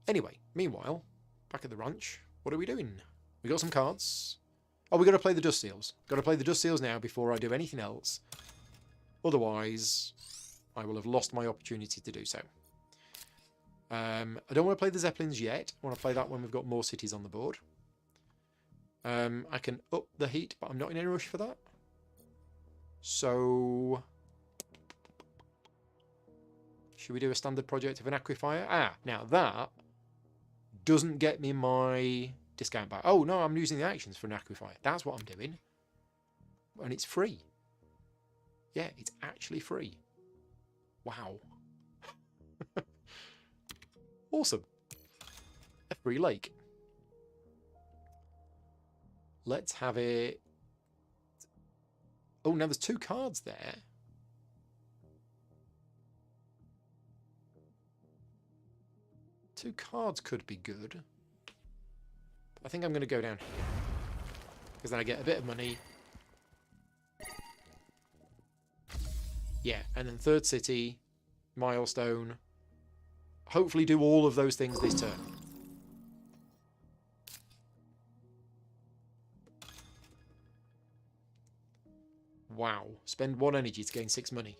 Anyway, meanwhile, back at the ranch, what are we doing? We got some cards. Oh, we got to play the dust seals. Got to play the dust seals now before I do anything else. Otherwise, I will have lost my opportunity to do so. I don't want to play the Zeppelins yet. I want to play that when we've got more cities on the board. I can up the heat, but I'm not in any rush for that. So, should we do a standard project of an aquifer? Now that doesn't get me my discount back. Oh, no, I'm using the actions for an aquifer. That's what I'm doing. And it's free. Yeah, it's actually free. Wow. Awesome. A free lake. Let's have it. Oh, now there's 2 cards there. Two cards could be good. I think I'm going to go down here, because then I get a bit of money. Yeah, and then third city, milestone. Hopefully do all of those things this turn. Wow. Spend 1 energy to gain 6 money.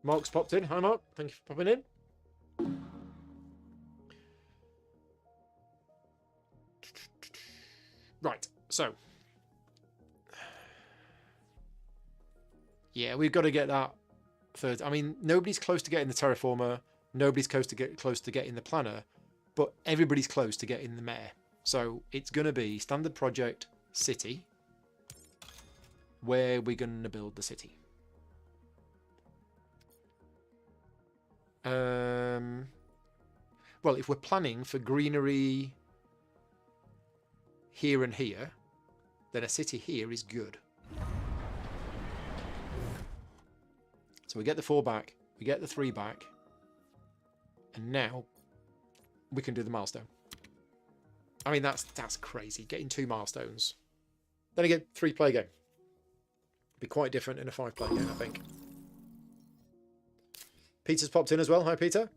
Mark's popped in. Hi, Mark. Thank you for popping in. Right, so. Yeah, we've got to get that third. I mean, nobody's close to getting the Terraformer. Nobody's close to getting the Planner. But everybody's close to getting the Mayor. So it's going to be standard project city, where we're going to build the city. Well, if we're planning for greenery here and here, then a city here is good. So we get the 4 back, we get the 3 back, and now we can do the milestone. I mean, that's crazy, getting 2 milestones. Then again, 3-player game. Be quite different in a 5-player game, I think. Peter's popped in as well. Hi, Peter.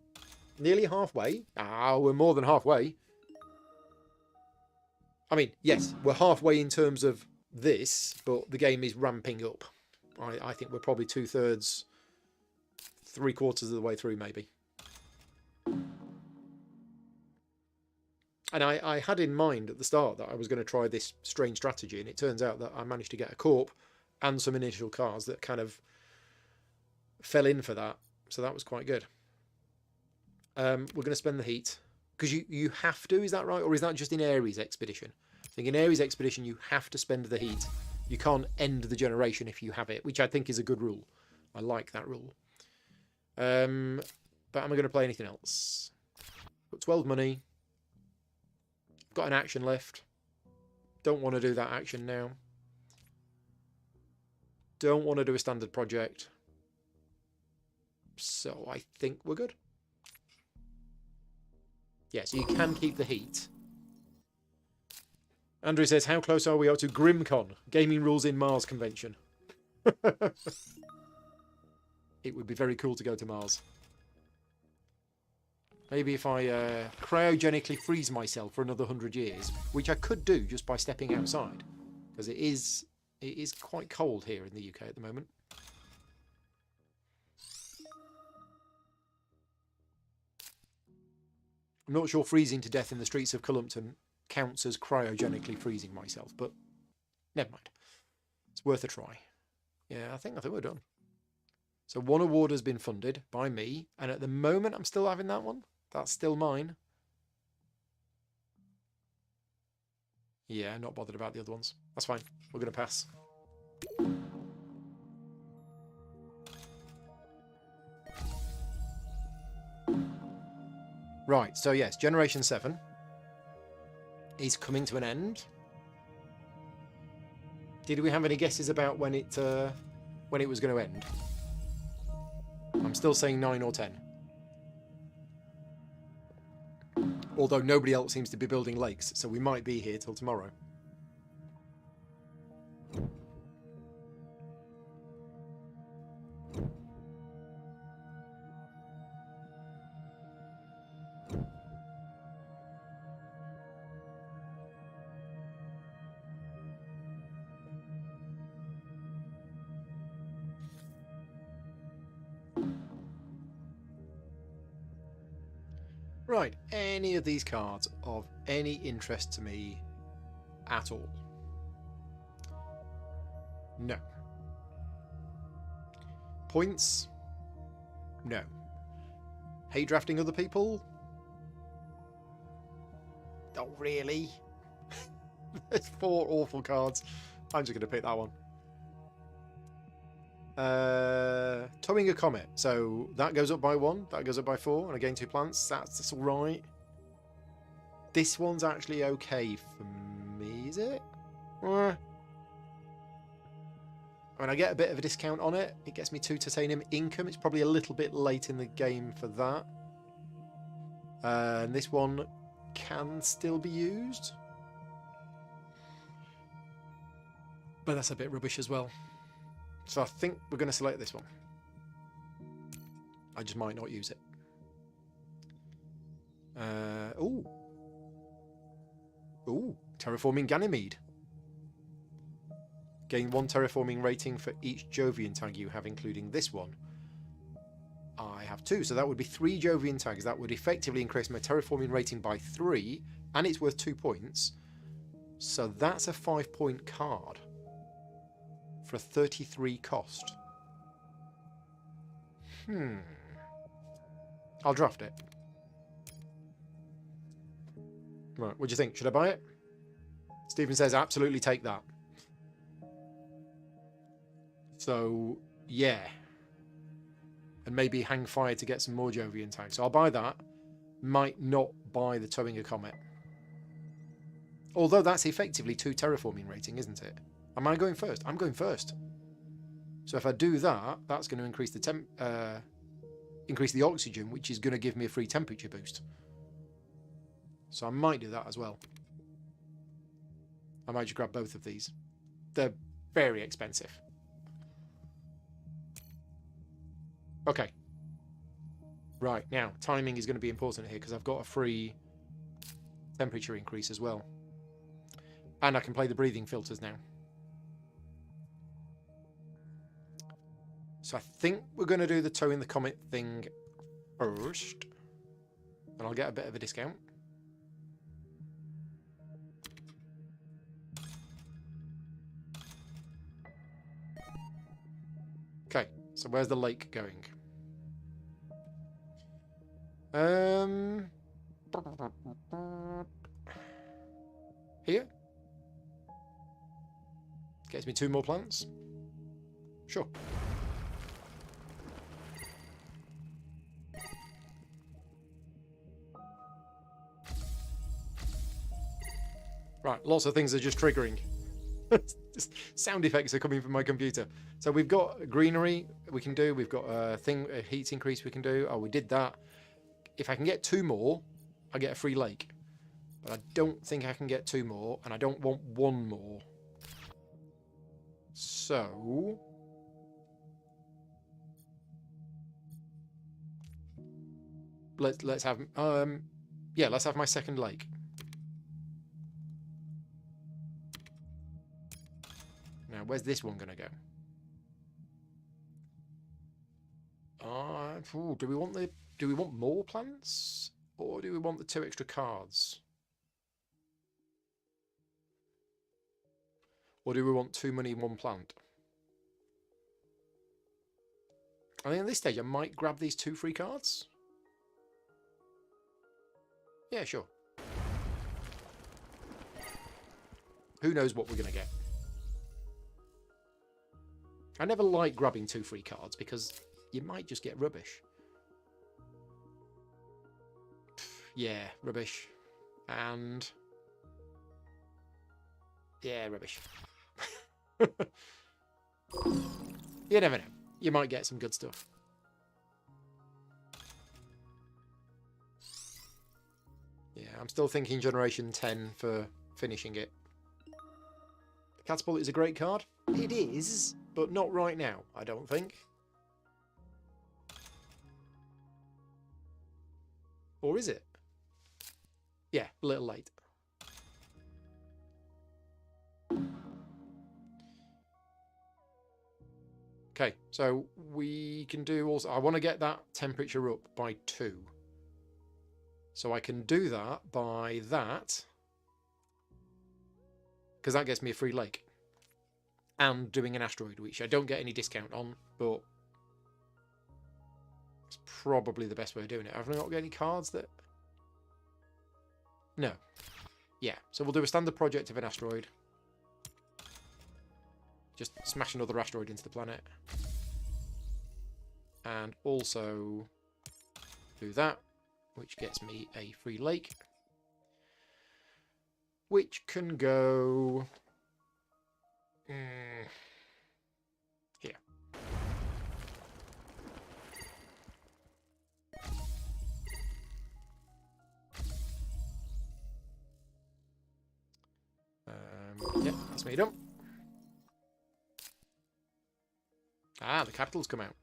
Nearly halfway. Ah, we're more than halfway. I mean, yes, we're halfway in terms of this, but the game is ramping up. I think we're probably 2/3, 3/4 of the way through, maybe. And I had in mind at the start that I was going to try this strange strategy, and it turns out that I managed to get a corp and some initial cars that kind of fell in for that. So that was quite good. We're going to spend the heat. Because you have to, is that right? Or is that just in Ares Expedition? I think in Ares Expedition you have to spend the heat. You can't end the generation if you have it, which I think is a good rule. I like that rule. But am I going to play anything else? Got 12 money. Got an action left. Don't want to do that action now. Don't want to do a standard project. So I think we're good. Yeah, so you can keep the heat. Andrew says, how close are we up to GrimCon? Gaming Rules in Mars convention. It would be very cool to go to Mars. Maybe if I cryogenically freeze myself for another 100 years, which I could do just by stepping outside, because it is quite cold here in the UK at the moment. I'm not sure freezing to death in the streets of Cullompton counts as cryogenically freezing myself, but never mind. It's worth a try. Yeah, I think we're done. So one award has been funded by me, and at the moment I'm still having that one. That's still mine. Yeah, not bothered about the other ones. That's fine. We're going to pass. Right, so yes, Generation 7 is coming to an end. Did we have any guesses about when it was going to end? I'm still saying 9 or 10. Although nobody else seems to be building lakes, so we might be here till tomorrow. Right, any of these cards of any interest to me at all? No. Points? No. Hate drafting other people? Oh, really? There's 4 awful cards. I'm just going to pick that one. Towing a comet. So that goes up by 1. That goes up by 4. And I gain 2 plants. That's alright. This one's actually okay for me, is it? I mean, I get a bit of a discount on it. It gets me 2 titanium income. It's probably a little bit late in the game for that. And this one can still be used. But that's a bit rubbish as well. So I think we're going to select this one. I just might not use it. Ooh, Terraforming Ganymede. Gain 1 terraforming rating for each Jovian tag you have, including this one. I have 2, so that would be 3 Jovian tags. That would effectively increase my terraforming rating by 3, and it's worth 2 points. So that's a 5-point card for a 33 cost. I'll draft it. Right, what do you think? Should I buy it? Stephen says absolutely take that. So, yeah. And maybe hang fire to get some more Jovian tags. So I'll buy that. Might not buy the Towing a Comet. Although that's effectively 2 terraforming rating, isn't it? Am I going first? I'm going first. So if I do that, that's going to increase the increase the oxygen, which is going to give me a free temperature boost. So I might do that as well. I might just grab both of these. They're very expensive. Okay. Right, now, timing is going to be important here because I've got a free temperature increase as well. And I can play the breathing filters now. So I think we're going to do the toe in the comet thing first. And I'll get a bit of a discount. Okay, so where's the lake going? Here? Gets me 2 more plants? Sure. Right, lots of things are just triggering. Just sound effects are coming from my computer. So we've got greenery we can do. We've got a heat increase we can do. Oh, we did that. If I can get 2 more, I get a free lake. But I don't think I can get 2 more, and I don't want 1 more. So let's have yeah, let's have my second lake. Now, where's this one gonna go? Do we want more plants, or do we want the 2 extra cards? Or do we want 2 money, 1 plant? I think at this stage I might grab these 2 free cards. Yeah, sure. Who knows what we're going to get? I never like grabbing 2 free cards because you might just get rubbish. Yeah, rubbish. And yeah, rubbish. You never know. You might get some good stuff. Yeah, I'm still thinking Generation 10 for finishing it. Catapult is a great card. It is, but not right now, I don't think. Or is it? Yeah, a little late. Okay, so we can do also... I want to get that temperature up by 2. So I can do that by that. Because that gets me a free lake. And doing an asteroid, which I don't get any discount on, but it's probably the best way of doing it. Have I not got any cards that... No. Yeah, so we'll do a standard project of an asteroid. Just smash another asteroid into the planet. And also do that, which gets me a free lake. Which can go... here. Yep, that's me done. Ah, the capital's come out.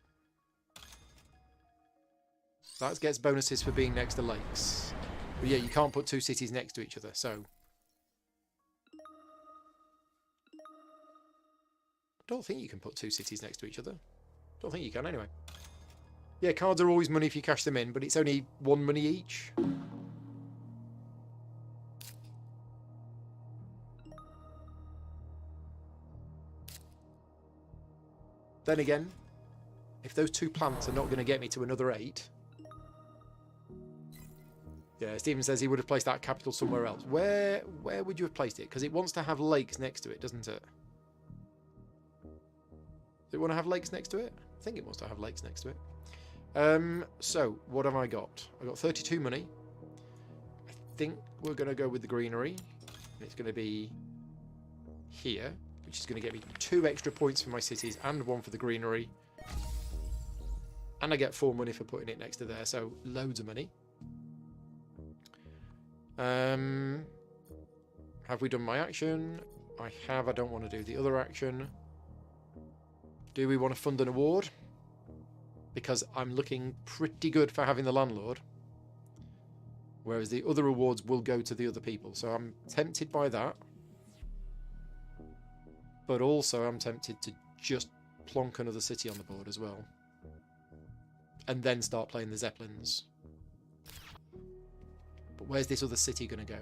That gets bonuses for being next to lakes. But yeah, you can't put 2 cities next to each other, so... I don't think you can put 2 cities next to each other. Don't think you can, anyway. Yeah, cards are always money if you cash them in, but it's only 1 money each. Then again, if those 2 plants are not going to get me to another 8... Yeah, Stephen says he would have placed that capital somewhere else. Where would you have placed it? Because it wants to have lakes next to it, doesn't it? Does it want to have lakes next to it? I think it wants to have lakes next to it. So, what have I got? I've got 32 money. I think we're going to go with the greenery. And it's going to be here, which is going to get me 2 extra points for my cities and 1 for the greenery. And I get 4 money for putting it next to there, so loads of money. Have we done my action? I have. I don't want to do the other action. Do we want to fund an award? because I'm looking pretty good for having the landlord, whereas the other rewards will go to the other people. So I'm tempted by that, but also I'm tempted to just plonk another city on the board as well, and then start playing the Zeppelins. But where's this other city going to go?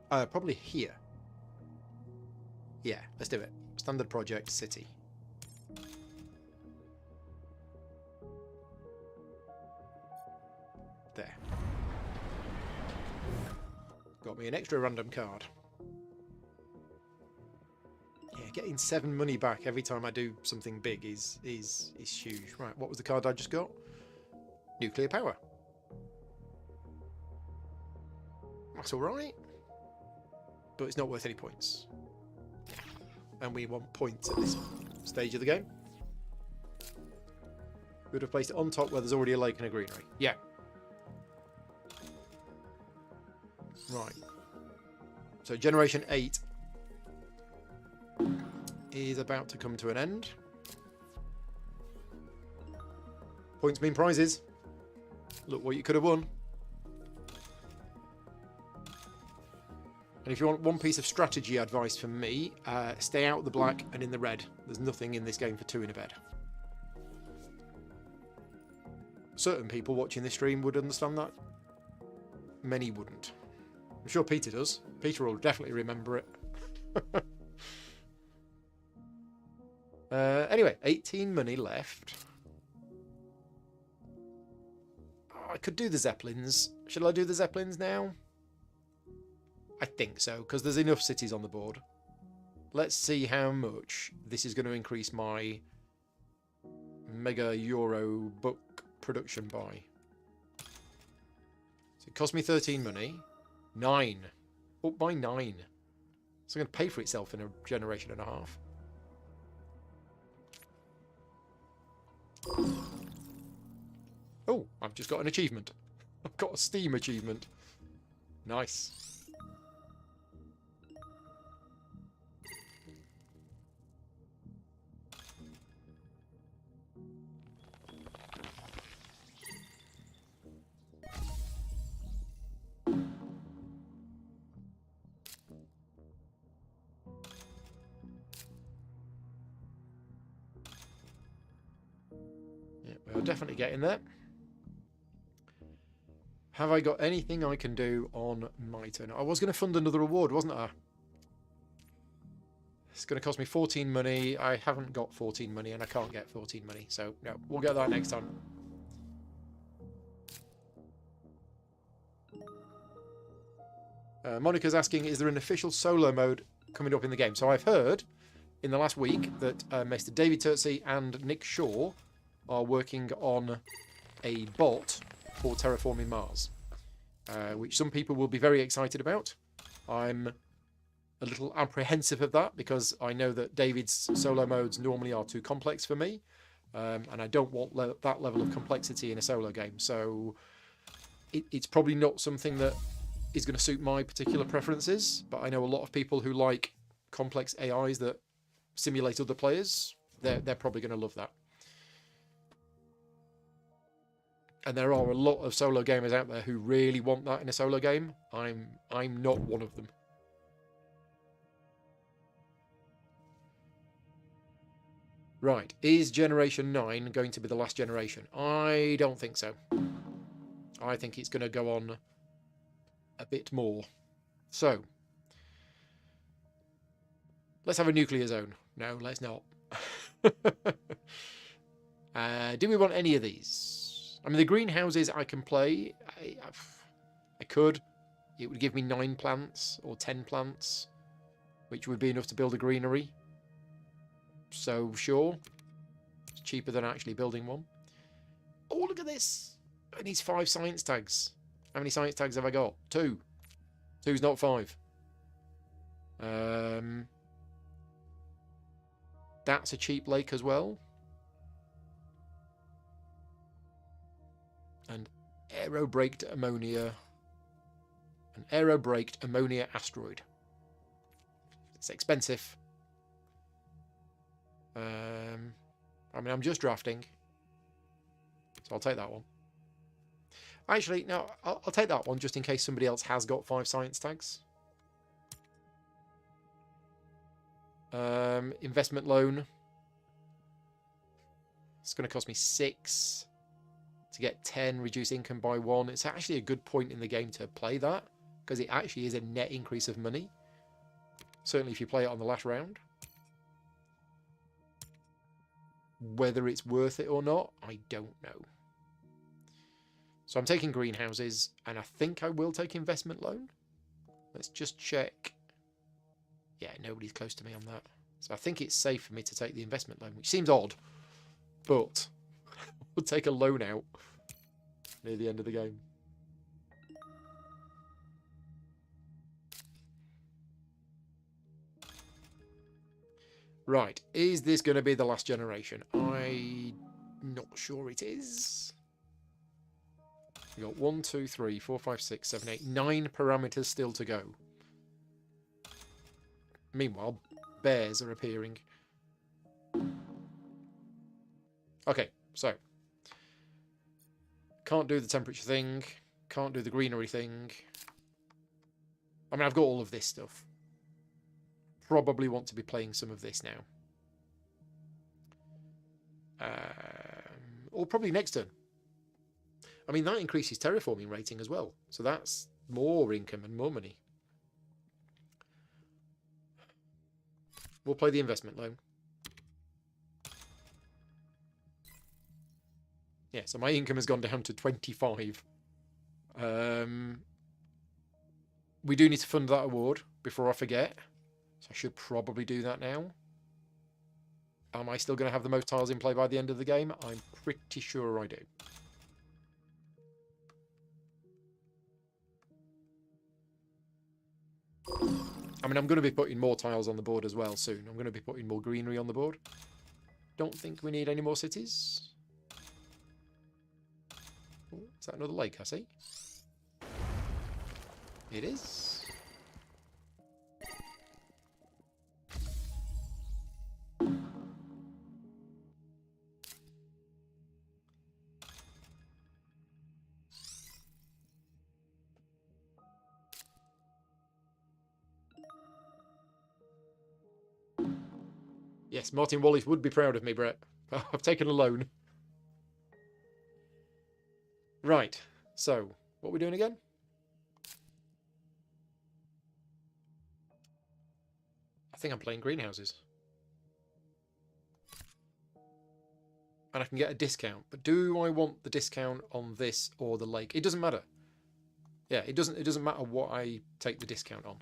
Probably here. Yeah, let's do it. Standard project, city. There. Got me an extra random card. Yeah, getting 7 money back every time I do something big is huge. Right, what was the card I just got? Nuclear power. That's alright. But it's not worth any points. And we want points at this stage of the game. We would have placed it on top where there's already a lake and a greenery. Yeah. Right. So Generation 8 is about to come to an end. Points mean prizes. Look what you could have won. And if you want one piece of strategy advice from me, stay out of the black and in the red. There's nothing in this game for 2 in a bed. Certain people watching this stream would understand that. Many wouldn't. I'm sure Peter does. Peter will definitely remember it. Anyway, 18 money left. Oh, I could do the Zeppelins. Should I do the Zeppelins now? I think so, because there's enough cities on the board. Let's see how much this is going to increase my Mega Euro book production by. So it cost me 13 money. 9. Up by 9. It's going to pay for itself in a generation and a half. Oh, I've just got an achievement. I've got a Steam achievement. Nice. We're definitely getting there. Have I got anything I can do on my turn? I was going to fund another award, wasn't I? It's going to cost me 14 money. I haven't got 14 money and I can't get 14 money. So, no, we'll get that next time. Monica's asking, is there an official solo mode coming up in the game? So I've heard in the last week that Mr. David Turtsey and Nick Shaw are working on a bot for Terraforming Mars, which some people will be very excited about. I'm a little apprehensive of that because I know that David's solo modes normally are too complex for me, and I don't want that level of complexity in a solo game. So it's probably not something that is going to suit my particular preferences, but I know a lot of people who like complex AIs that simulate other players. They're probably going to love that. And there are a lot of solo gamers out there who really want that in a solo game. I'm not one of them. Right, is Generation 9 going to be the last generation? I don't think so. I think it's going to go on a bit more. So, let's have a nuclear zone. No, let's not. Do we want any of these? I mean, the greenhouses I can play. I could. It would give me 9 plants or 10 plants, which would be enough to build a greenery. So, sure. It's cheaper than actually building one. Oh, look at this. It needs 5 science tags. How many science tags have I got? 2. 2's not 5. That's a cheap lake as well. And aero-braked ammonia. An aero-braked ammonia asteroid. It's expensive. I mean, I'm just drafting. So I'll take that one. Actually, no, I'll take that one just in case somebody else has got 5 science tags. Investment loan. It's going to cost me 6 to get 10, reduce income by 1. It's actually a good point in the game to play that, because it actually is a net increase of money. Certainly if you play it on the last round. Whether it's worth it or not, I don't know. So I'm taking greenhouses, and I think I will take investment loan. Let's just check. Yeah, nobody's close to me on that. So I think it's safe for me to take the investment loan, which seems odd. But we'll take a loan out near the end of the game. Right, is this going to be the last generation? I'm not sure it is. We've got 1, 2, 3, 4, 5, 6, 7, 8, 9 parameters still to go. Meanwhile, bears are appearing. Okay, so. Can't do the temperature thing. Can't do the greenery thing. I mean, I've got all of this stuff. Probably want to be playing some of this now. Or probably next turn. I mean, that increases terraforming rating as well. So that's more income and more money. We'll play the investment loan. Yeah, so my income has gone down to 25. We do need to fund that award before I forget. So I should probably do that now. Am I still going to have the most tiles in play by the end of the game? I'm pretty sure I do. I mean, I'm going to be putting more tiles on the board as well soon. I'm going to be putting more greenery on the board. Don't think we need any more cities. Oh, is that another lake I see? It is. Yes, Martin Wallace would be proud of me, Brett. I've taken a loan. Right, so, what are we doing again? I think I'm playing greenhouses. And I can get a discount. But do I want the discount on this or the lake? It doesn't matter. Yeah, it doesn't matter what I take the discount on.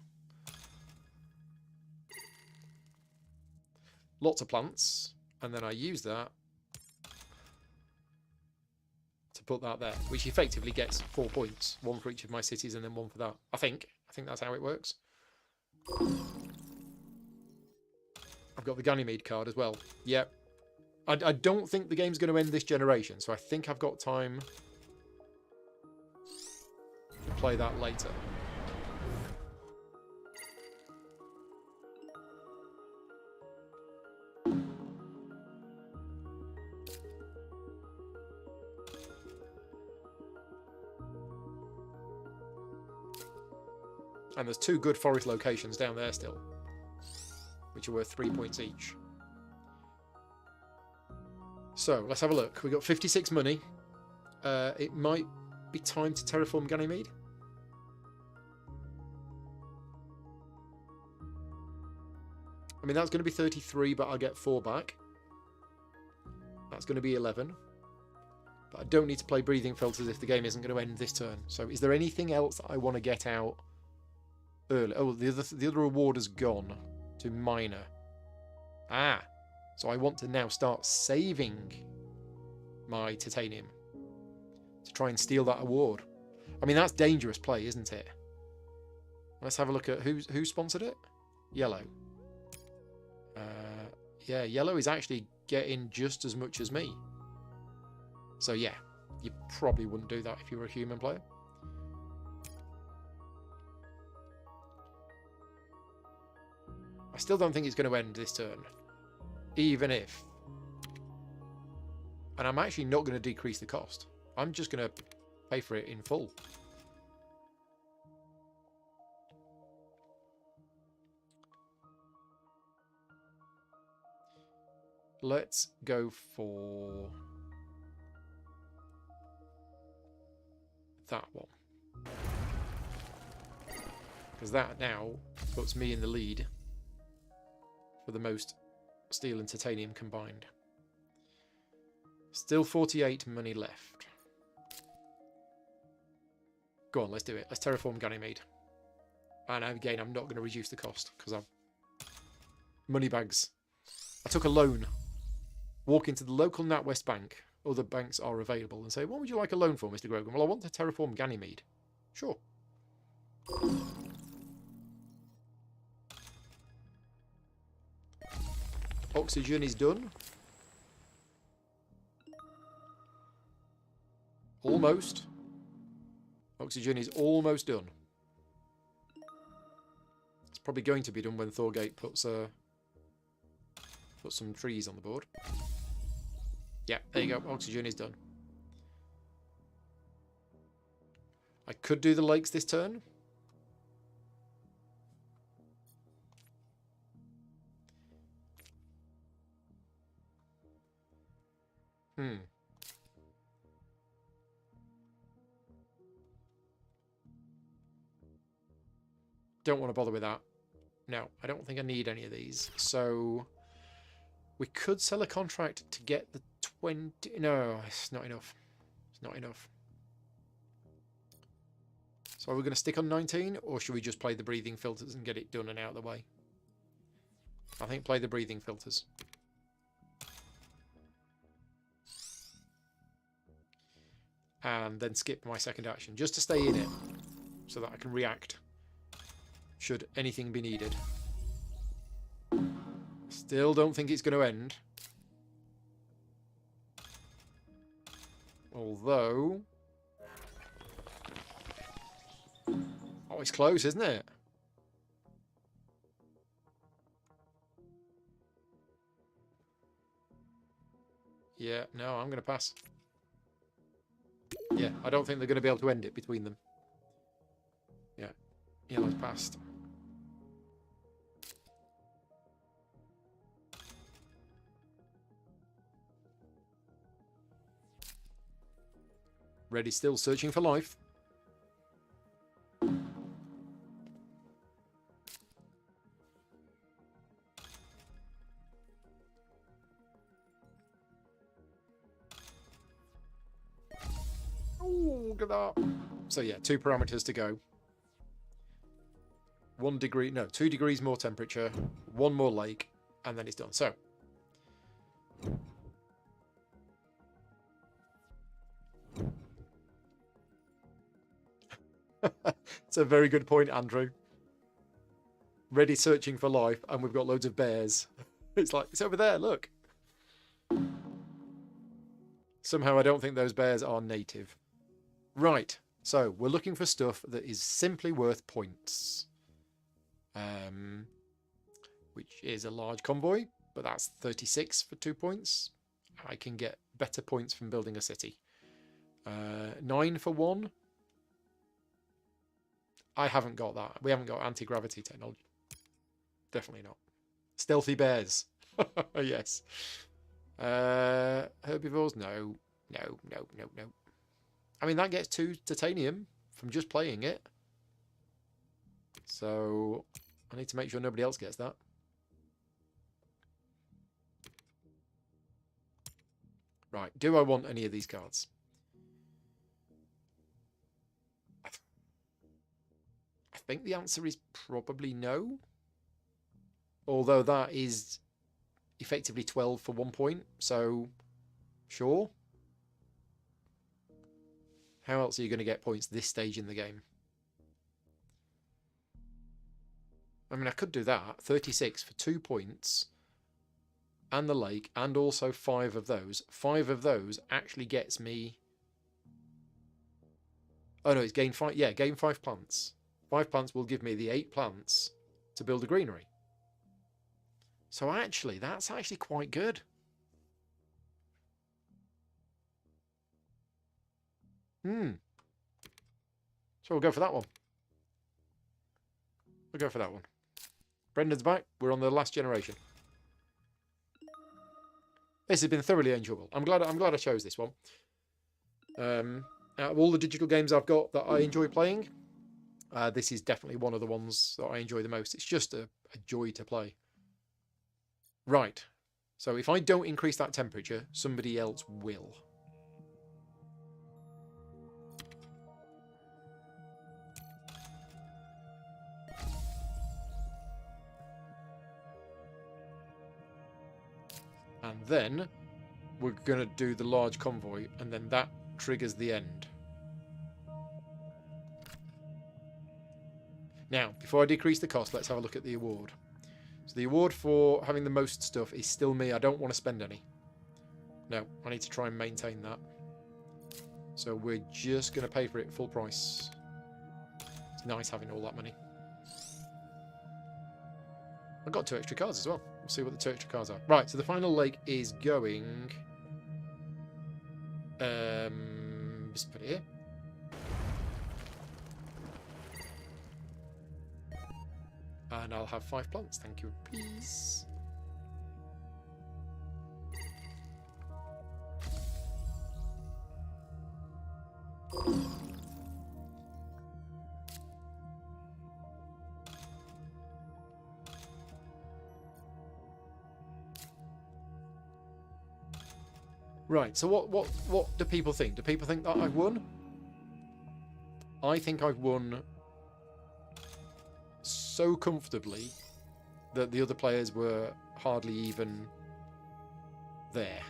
Lots of plants, and then I use that to put that there, which effectively gets 4 points, 1 for each of my cities and then 1 for that. I think that's how it works. I've got the Ganymede card as well. Yep. I don't think the game's going to end this generation, so I think I've got time to play that later. And there's 2 good forest locations down there still, which are worth 3 points each. So, let's have a look. We've got 56 money. It might be time to terraform Ganymede. I mean, that's going to be 33, but I'll get 4 back. That's going to be 11. But I don't need to play breathing filters if the game isn't going to end this turn. So, is there anything else that I want to get out early? Oh, the other award has gone to minor. Ah, so I want to now start saving my titanium to try and steal that award. I mean, that's dangerous play, isn't it? Let's have a look at who sponsored it. Yellow. Yeah, yellow is actually getting just as much as me. So yeah, you probably wouldn't do that if you were a human player. I still don't think it's going to end this turn. Even if And I'm actually not going to decrease the cost. I'm just going to pay for it in full. Let's go for that one. Because that now puts me in the lead for the most steel and titanium combined. Still 48 money left. Go on, let's do it. Let's terraform Ganymede. And again, I'm not going to reduce the cost because I'm money bags. I took a loan. Walk into the local NatWest bank. Other banks are available and say, what would you like a loan for, Mr. Grogan? Well, I want to terraform Ganymede. Sure. Oxygen is done. Almost. Oxygen is almost done. It's probably going to be done when Thorgate puts some trees on the board. Yeah, there you go. Oxygen is done. I could do the lakes this turn. Don't want to bother with that. No, I don't think I need any of these. So we could sell a contract to get the 20... No, it's not enough. It's not enough. So are we going to stick on 19, or should we just play the breathing filters and get it done and out of the way? I think play the breathing filters. And then skip my second action, just to stay in it, so that I can react should anything be needed. Still don't think it's going to end. Although... Oh, it's close, isn't it? Yeah, no, I'm going to pass. Yeah, I don't think they're going to be able to end it between them. Yeah, yellow's passed. Red is still searching for life. Oh, look at that. So yeah, 2 parameters to go. 1 degree, no, 2 degrees more temperature, 1 more lake, and then it's done. So. It's a very good point, Andrew. Ready searching for life, and we've got loads of bears. It's like, it's over there, look. Somehow I don't think those bears are native. Right, so we're looking for stuff that is simply worth points. Which is a large convoy, but that's 36 for 2 points. I can get better points from building a city. 9 for 1. I haven't got that. We haven't got anti-gravity technology. Definitely not. Stealthy bears. Yes. Herbivores? No. No, no, no, no. I mean, that gets 2 titanium from just playing it. So I need to make sure nobody else gets that. Right, do I want any of these cards? I think the answer is probably no. Although that is effectively 12 for 1 point, so sure. How else are you going to get points this stage in the game? I mean, I could do that. 36 for 2 points. And the lake, and also 5 of those. 5 of those actually gets me... Oh no, it's gain 5. Yeah, gain 5 plants. 5 plants will give me the 8 plants to build a greenery. So actually, that's actually quite good. So we'll go for that one. We'll go for that one. Brendan's back. We're on the last generation. This has been thoroughly enjoyable. I'm glad I chose this one. Out of all the digital games I've got that I enjoy playing, this is definitely one of the ones that I enjoy the most. It's just a joy to play. Right. So if I don't increase that temperature, somebody else will. And then we're going to do the large convoy, and then that triggers the end. Now, before I decrease the cost, let's have a look at the award. So the award for having the most stuff is still me. I don't want to spend any. No, I need to try and maintain that. So we're just going to pay for it full price. It's nice having all that money. I've got 2 extra cards as well. We'll see what the 2 extra cards are. Right, so the final lake is going... just put it here. And I'll have 5 plants, thank you, please. Right, so what do people think? Do people think that I've won? I think I've won so comfortably that the other players were hardly even there.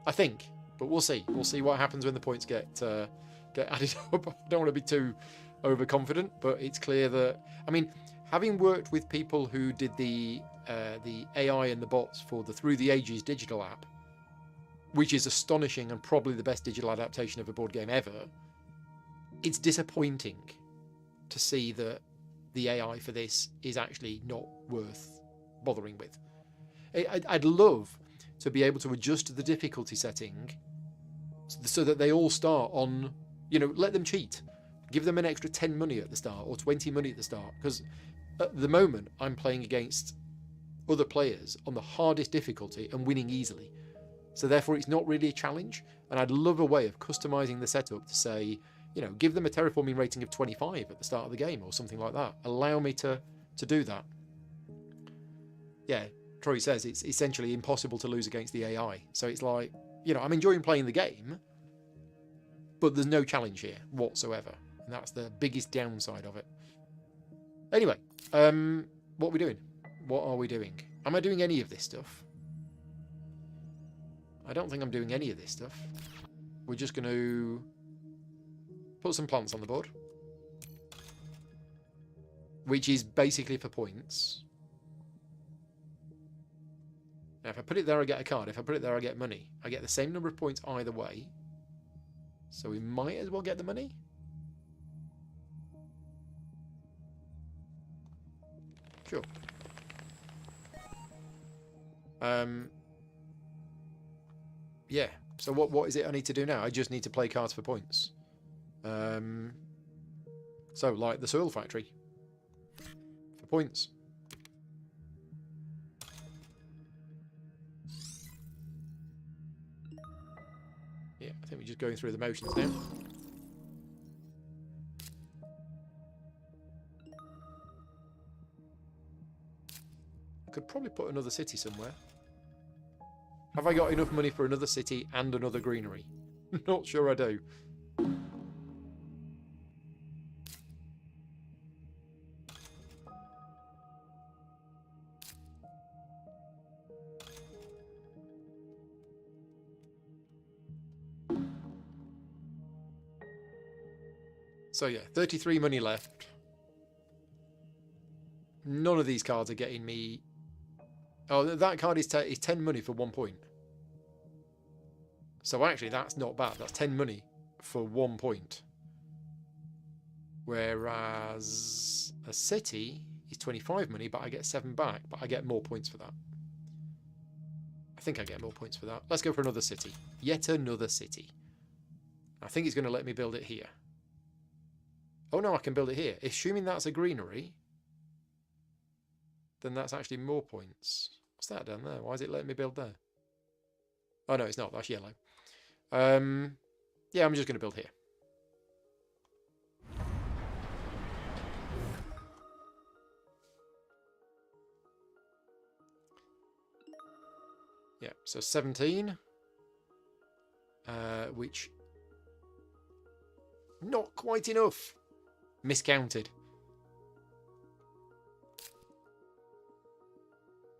I think, but we'll see. We'll see what happens when the points get added up. I don't want to be too overconfident, but it's clear that, I mean, having worked with people who did the AI and the bots for the Through the Ages digital app, which is astonishing and probably the best digital adaptation of a board game ever, it's disappointing to see that the AI for this is actually not worth bothering with. I'd love to be able to adjust the difficulty setting so that they all start on, you know, let them cheat. Give them an extra 10 money at the start or 20 money at the start. Because at the moment, I'm playing against other players on the hardest difficulty and winning easily. So therefore, it's not really a challenge. And I'd love a way of customizing the setup to say, you know, give them a terraforming rating of 25 at the start of the game or something like that. Allow me to do that. Yeah, Troy says it's essentially impossible to lose against the AI. So it's like, you know, I'm enjoying playing the game, but there's no challenge here whatsoever. And that's the biggest downside of it. Anyway, what are we doing? What are we doing? Am I doing any of this stuff? I don't think I'm doing any of this stuff. We're just going to put some plants on the board, which is basically for points. Now, if I put it there, I get a card. If I put it there, I get money. I get the same number of points either way. So we might as well get the money. Sure. Yeah. So what is it I need to do now? I just need to play cards for points. So like the soil factory for points. Yeah, I think we're just going through the motions now. I could probably put another city somewhere. Have I got enough money for another city and another greenery? Not sure I do. So yeah, 33 money left. None of these cards are getting me... Oh, that card is 10 money for 1 point. So actually, that's not bad. That's 10 money for 1 point. Whereas a city is 25 money, but I get 7 back. But I get more points for that. I think I get more points for that. Let's go for another city. Yet another city. I think it's going to let me build it here. Oh no, I can build it here. Assuming that's a greenery, then that's actually more points. What's that down there? Why is it letting me build there? Oh no, it's not. That's yellow. Yeah, I'm just going to build here. Yeah, so 17. Which... Not quite enough. Miscounted.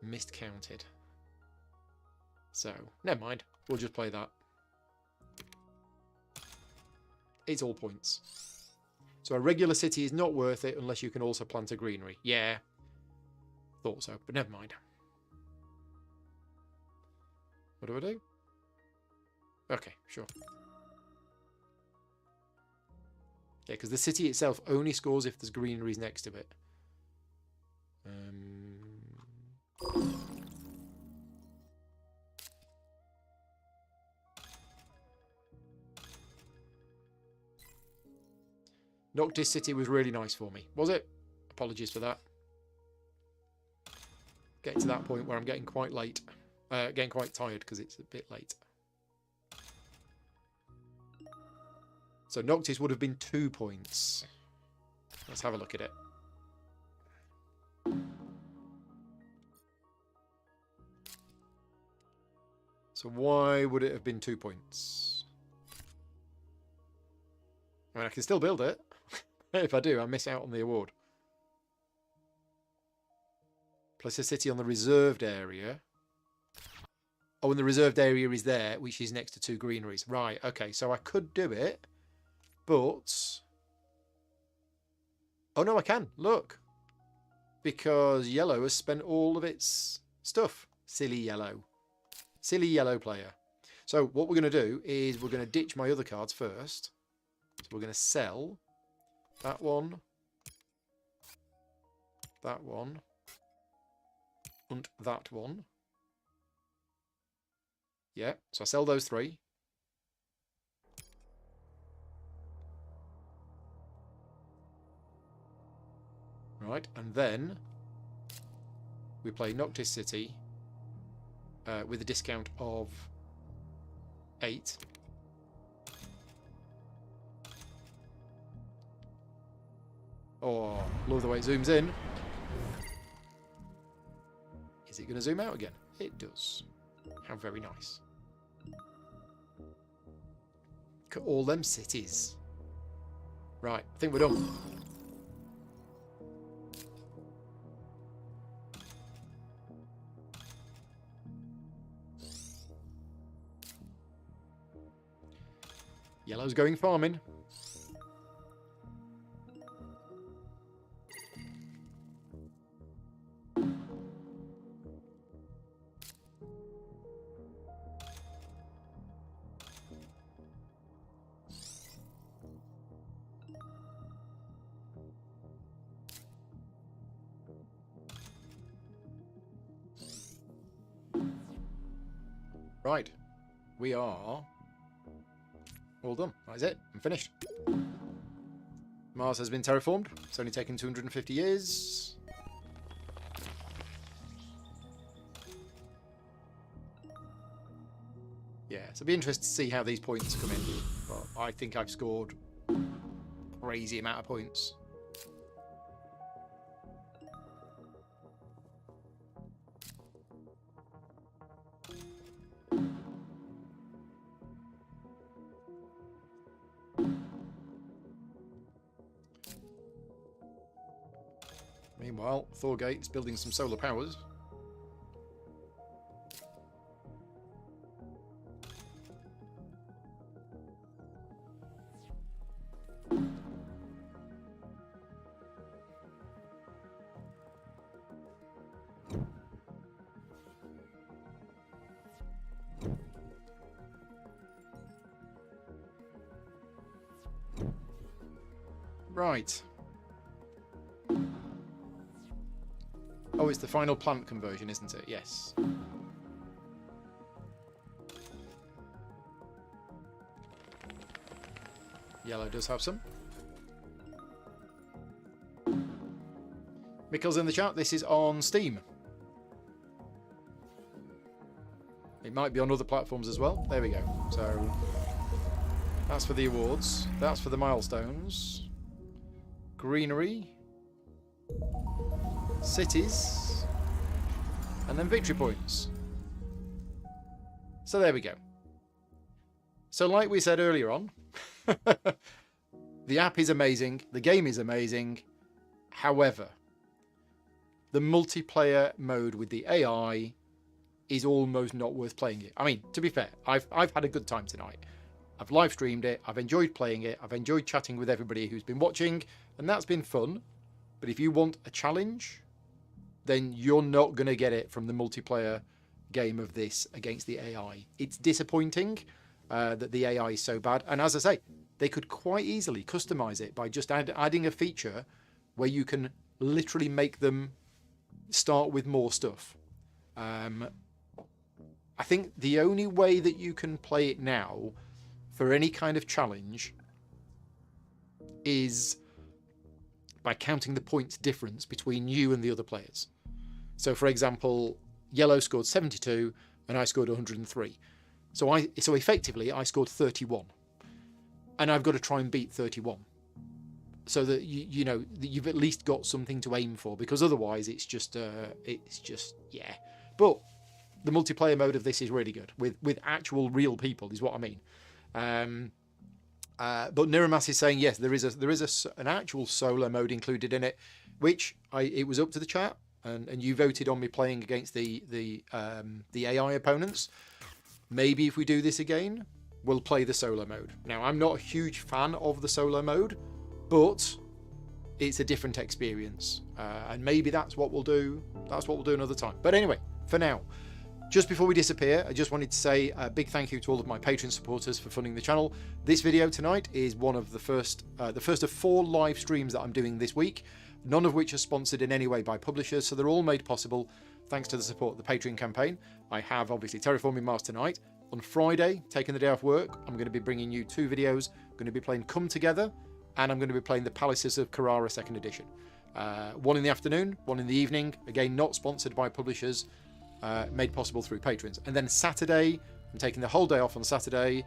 Miscounted. So, never mind. We'll just play that. It's all points. So a regular city is not worth it unless you can also plant a greenery. Yeah. Thought so, but never mind. What do I do? Okay, sure. Yeah, because the city itself only scores if there's greeneries next to it. Noctis City was really nice for me. Was it? Apologies for that. Getting to that point where I'm getting quite late. Getting quite tired because it's a bit late. So Noctis would have been 2 points. Let's have a look at it. So why would it have been 2 points? I mean, I can still build it. If I do, I miss out on the award. Place a city on the reserved area. Oh, and the reserved area is there, which is next to 2 greeneries. Right, okay, so I could do it, but... Oh, no, I can. Look. Because yellow has spent all of its stuff. Silly yellow. Silly yellow player. So what we're going to do is we're going to ditch my other cards first. So we're going to sell that one, and that one. Yeah, so I sell those 3. Right, and then we play Noctis City with a discount of 8. Oh, love the way it zooms in. Is it going to zoom out again? It does. How very nice. Look at all them cities. Right, I think we're done. Yellow's going farming. Right, we are all done. That is it. I'm finished. Mars has been terraformed. It's only taken 250 years. Yeah, so it'll be interesting to see how these points come in. But I think I've scored a crazy amount of points. Meanwhile, Thorgate's building some solar powers. Right. Oh, it's the final plant conversion, isn't it? Yes. Yellow does have some. Mickle's in the chat. This is on Steam. It might be on other platforms as well. There we go. So that's for the awards. That's for the milestones. Greenery. Cities. And then victory points. So there we go. So like we said earlier on, the app is amazing. The game is amazing. However, the multiplayer mode with the AI is almost not worth playing it. I mean, to be fair, I've had a good time tonight. I've live streamed it. I've enjoyed playing it. I've enjoyed chatting with everybody who's been watching, and that's been fun. But if you want a challenge, then you're not going to get it from the multiplayer game of this against the AI. It's disappointing that the AI is so bad. And as I say, they could quite easily customize it by just adding a feature where you can literally make them start with more stuff. I think the only way that you can play it now for any kind of challenge is by counting the points difference between you and the other players. So for example, Yellow scored 72 and I scored 103. So effectively I scored 31. And I've got to try and beat 31. So that you know that you've at least got something to aim for, because otherwise it's just yeah. But the multiplayer mode of this is really good with actual real people, is what I mean. But Niramas is saying yes, there is an actual solo mode included in it, which it was up to the chat, and you voted on me playing against the AI opponents. Maybe if we do this again, we'll play the solo mode. Now I'm not a huge fan of the solo mode, but it's a different experience, and maybe that's what we'll do. That's what we'll do another time. But anyway, for now, just before we disappear, I just wanted to say a big thank you to all of my Patreon supporters for funding the channel. This video tonight is one of the first of 4 live streams that I'm doing this week, none of which are sponsored in any way by publishers, so they're all made possible thanks to the support of the Patreon campaign. I have obviously Terraforming Mars tonight. On Friday, taking the day off work, I'm going to be bringing you 2 videos. I'm going to be playing Come Together, and I'm going to be playing the Palaces of Carrara 2nd edition. One in the afternoon, one in the evening. Again, not sponsored by publishers, made possible through patrons. And then Saturday, I'm taking the whole day off on Saturday,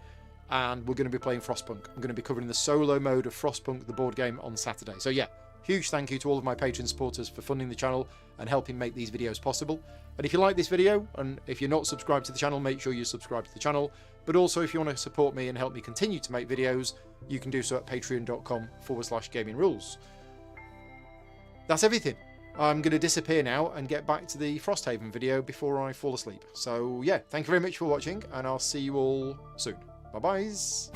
and we're going to be playing Frostpunk. I'm going to be covering the solo mode of Frostpunk, the board game, on Saturday. So yeah, huge thank you to all of my Patreon supporters for funding the channel and helping make these videos possible. And if you like this video, and if you're not subscribed to the channel, make sure you subscribe to the channel. But also, if you want to support me and help me continue to make videos, you can do so at patreon.com/gaming rules. That's everything. I'm going to disappear now and get back to the Frosthaven video before I fall asleep. So yeah, thank you very much for watching, and I'll see you all soon. Bye-byes.